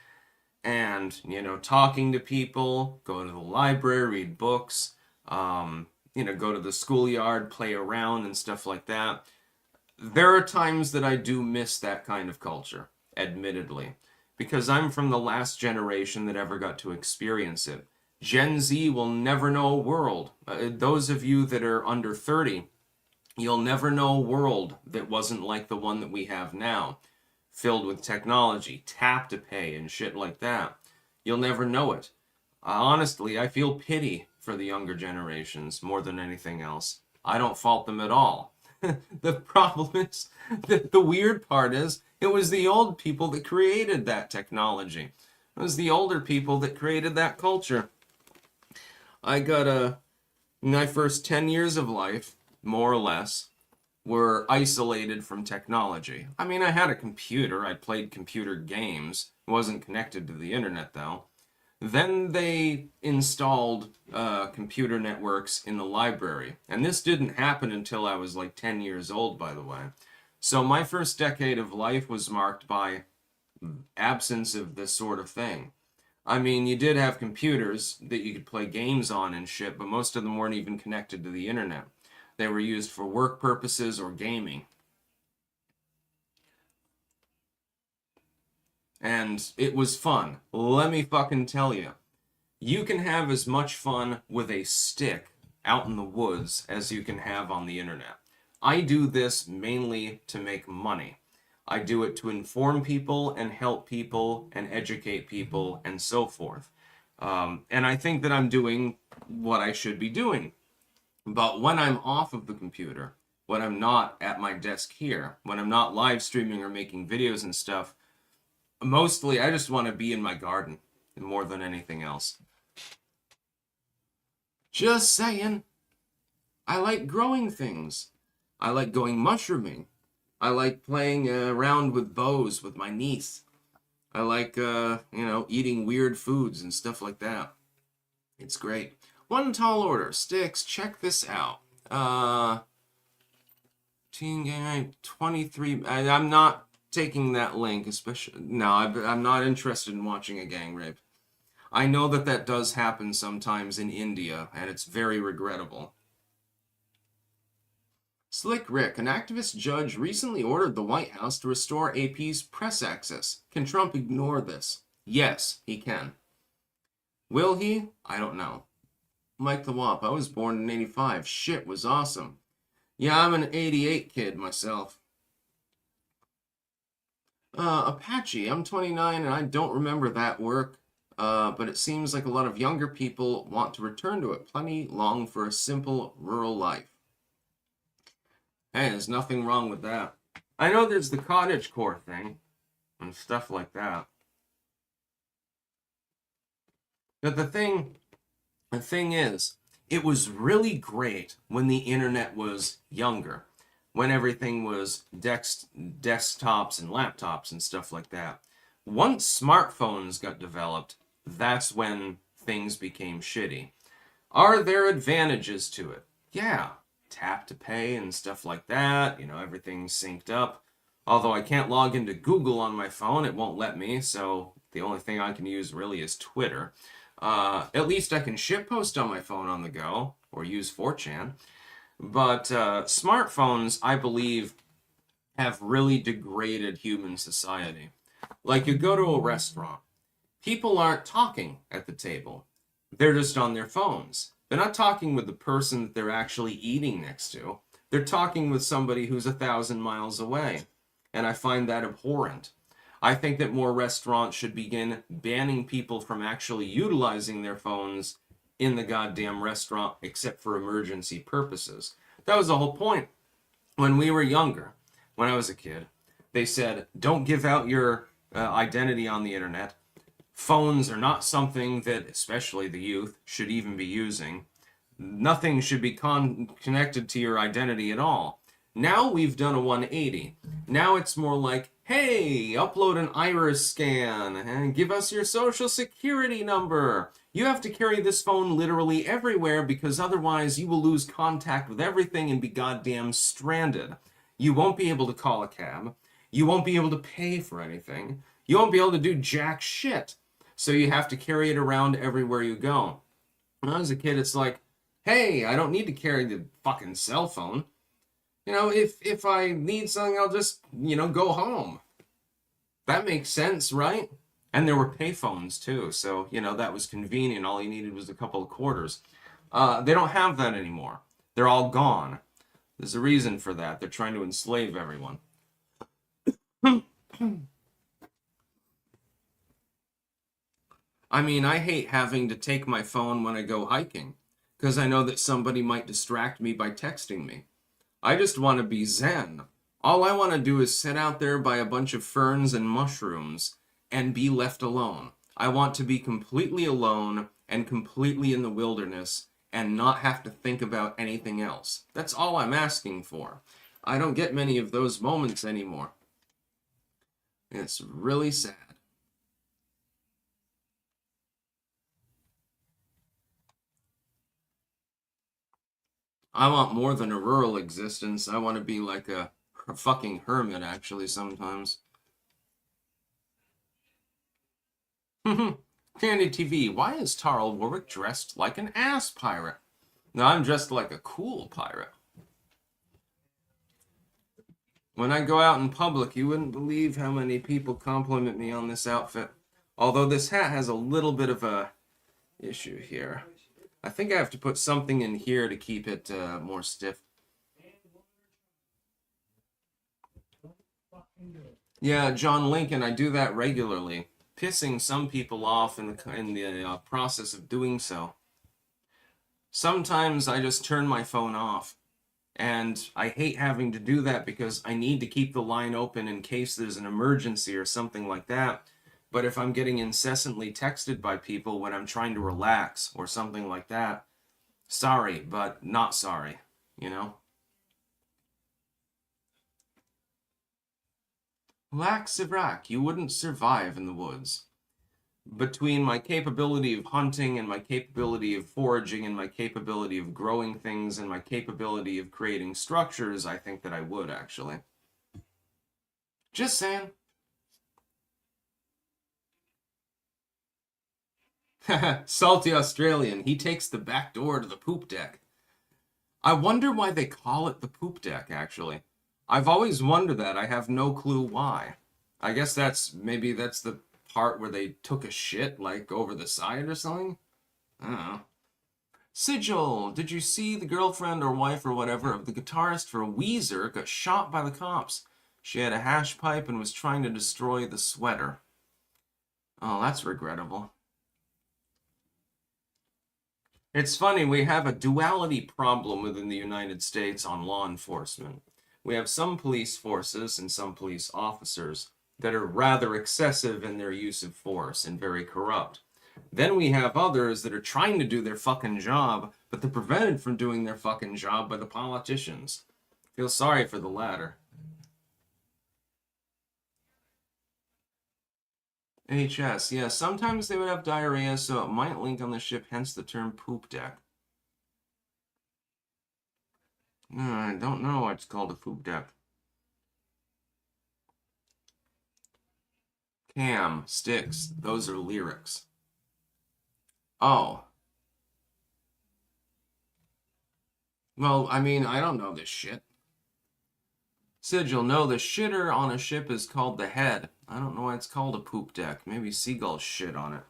And, you know, talking to people, go to the library, read books, you know, go to the schoolyard, play around and stuff like that. There are times that I do miss that kind of culture, admittedly, because I'm from the last generation that ever got to experience it. Gen Z will never know a world. Those of you that are under 30, you'll never know a world that wasn't like the one that we have now, filled with technology, tap to pay and shit like that. You'll never know it. Honestly, I feel pity for the younger generations more than anything else. I don't fault them at all. The problem is, the weird part is, it was the old people that created that technology. It was the older people that created that culture. I got my first 10 years of life, more or less, were isolated from technology. I mean, I had a computer. I played computer games. It wasn't connected to the internet, though. Then they installed computer networks in the library. And this didn't happen until I was like 10 years old, by the way. So my first decade of life was marked by absence of this sort of thing. I mean, you did have computers that you could play games on and shit, but most of them weren't even connected to the internet. They were used for work purposes or gaming. And it was fun. Let me fucking tell you. You can have as much fun with a stick out in the woods as you can have on the internet. I do this mainly to make money. I do it to inform people and help people and educate people and so forth. And I think that I'm doing what I should be doing. But when I'm off of the computer, when I'm not at my desk here, when I'm not live streaming or making videos and stuff, mostly I just want to be in my garden more than anything else. Just saying. I like growing things. I like going mushrooming. I like playing around with bows with my niece. I like, you know, eating weird foods and stuff like that. It's great. One tall order. Sticks, check this out. Teen Gang 23. I'm not taking that link, especially. No, I'm not interested in watching a gang rape. I know that that does happen sometimes in India, and it's very regrettable. Slick Rick, an activist judge recently ordered the White House to restore AP's press access. Can Trump ignore this? Yes, he can. Will he? I don't know. Mike the Wop, I was born in 85. Shit was awesome. Yeah, I'm an 88 kid myself. Apache, I'm 29 and I don't remember that work, but it seems like a lot of younger people want to return to it. Plenty long for a simple rural life. Hey, there's nothing wrong with that. I know there's the cottagecore thing and stuff like that. But the thing is, it was really great when the internet was younger, when everything was desktops and laptops and stuff like that. Once smartphones got developed, that's when things became shitty. Are there advantages to it? Yeah. tap to pay and stuff like that. You know, everything's synced up. Although I can't log into Google on my phone, it won't let me, so the only thing I can use really is Twitter. At least I can shitpost on my phone on the go, or use 4chan. But smartphones, I believe, have really degraded human society. Like, you go to a restaurant, people aren't talking at the table. They're just on their phones. They're not talking with the person that they're actually eating next to. They're talking with somebody who's 1,000 miles away. And I find that abhorrent. I think that more restaurants should begin banning people from actually utilizing their phones in the goddamn restaurant, except for emergency purposes. That was the whole point. When we were younger, when I was a kid, they said, don't give out your identity on the internet. Phones are not something that, especially the youth, should even be using. Nothing should be connected to your identity at all. Now we've done a 180. Now it's more like, hey, upload an iris scan and give us your social security number. You have to carry this phone literally everywhere because otherwise you will lose contact with everything and be goddamn stranded. You won't be able to call a cab. You won't be able to pay for anything. You won't be able to do jack shit. So you have to carry it around everywhere you go. When I was a kid, it's like, hey, I don't need to carry the fucking cell phone. You know, if I need something, I'll just, go home. That makes sense, right? And there were payphones, too. So, that was convenient. All you needed was a couple of quarters. They don't have that anymore. They're all gone. There's a reason for that. They're trying to enslave everyone. I mean, I hate having to take my phone when I go hiking, because I know that somebody might distract me by texting me. I just want to be zen. All I want to do is sit out there by a bunch of ferns and mushrooms and be left alone. I want to be completely alone and completely in the wilderness and not have to think about anything else. That's all I'm asking for. I don't get many of those moments anymore. It's really sad. I want more than a rural existence. I want to be like a fucking hermit, actually, sometimes. Candy TV, why is Tarl Warwick dressed like an ass pirate? No, I'm dressed like a cool pirate. When I go out in public, you wouldn't believe how many people compliment me on this outfit. Although this hat has a little bit of a issue here. I think I have to put something in here to keep it more stiff. Yeah, John Lincoln, I do that regularly, pissing some people off in the process of doing so. Sometimes I just turn my phone off, and I hate having to do that because I need to keep the line open in case there's an emergency or something like that. But if I'm getting incessantly texted by people when I'm trying to relax or something like that, sorry, but not sorry, Lac Sivrak, you wouldn't survive in the woods. Between my capability of hunting and my capability of foraging and my capability of growing things and my capability of creating structures, I think that I would, actually. Just saying. Salty Australian, he takes the back door to the poop deck. I wonder why they call it the poop deck, actually. I've always wondered that. I have no clue why. I guess maybe that's the part where they took a shit, like, over the side or something? I don't know. Sigil, did you see the girlfriend or wife or whatever of the guitarist for Weezer got shot by the cops? She had a hash pipe and was trying to destroy the sweater. Oh, that's regrettable. It's funny, we have a duality problem within the United States on law enforcement. We have some police forces and some police officers that are rather excessive in their use of force and very corrupt. Then we have others that are trying to do their fucking job, but they're prevented from doing their fucking job by the politicians. Feel sorry for the latter. HS, yeah, sometimes they would have diarrhea, so it might link on the ship, hence the term poop deck. I don't know why it's called a poop deck. Cam, sticks, those are lyrics. Oh. Well, I mean, I don't know this shit. Sid, you'll know the shitter on a ship is called the head. I don't know why it's called a poop deck. Maybe seagulls shit on it.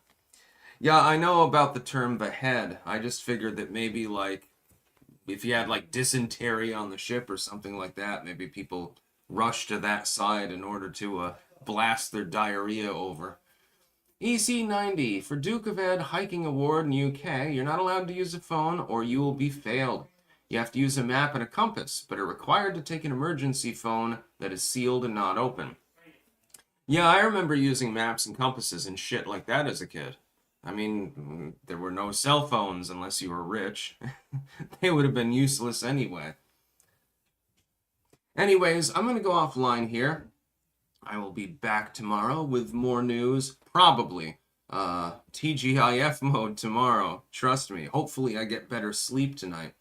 Yeah, I know about the term the head. I just figured that maybe, like, if you had, like, dysentery on the ship or something like that, maybe people rush to that side in order to blast their diarrhea over. EC90, for Duke of Ed Hiking Award in UK, you're not allowed to use a phone or you will be failed. You have to use a map and a compass, but are required to take an emergency phone that is sealed and not open. Yeah, I remember using maps and compasses and shit like that as a kid. I mean, there were no cell phones unless you were rich. They would have been useless anyway. Anyways, I'm going to go offline here. I will be back tomorrow with more news, probably. TGIF mode tomorrow. Trust me. Hopefully I get better sleep tonight.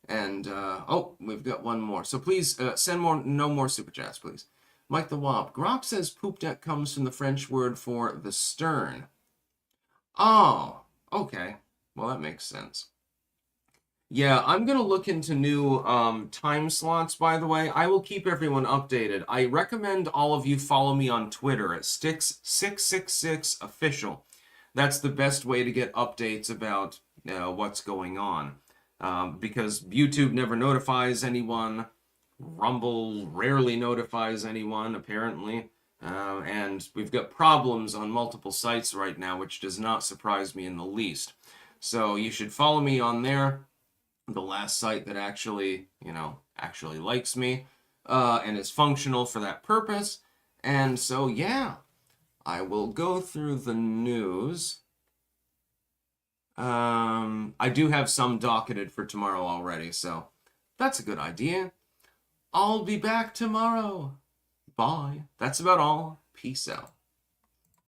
And, oh, we've got one more. So please, send no more super chats, please. Mike the Wop. Grok says poop deck comes from the French word for the stern. Oh, okay. Well, that makes sense. Yeah, I'm going to look into new time slots, by the way. I will keep everyone updated. I recommend all of you follow me on Twitter at Stix666official. That's the best way to get updates about what's going on. Because YouTube never notifies anyone. Rumble rarely notifies anyone, apparently. And we've got problems on multiple sites right now, which does not surprise me in the least. So you should follow me on there. The last site that actually likes me, and is functional for that purpose. And so, yeah, I will go through the news. I do have some docketed for tomorrow already, so that's a good idea. I'll be back tomorrow. Bye. That's about all. Peace out.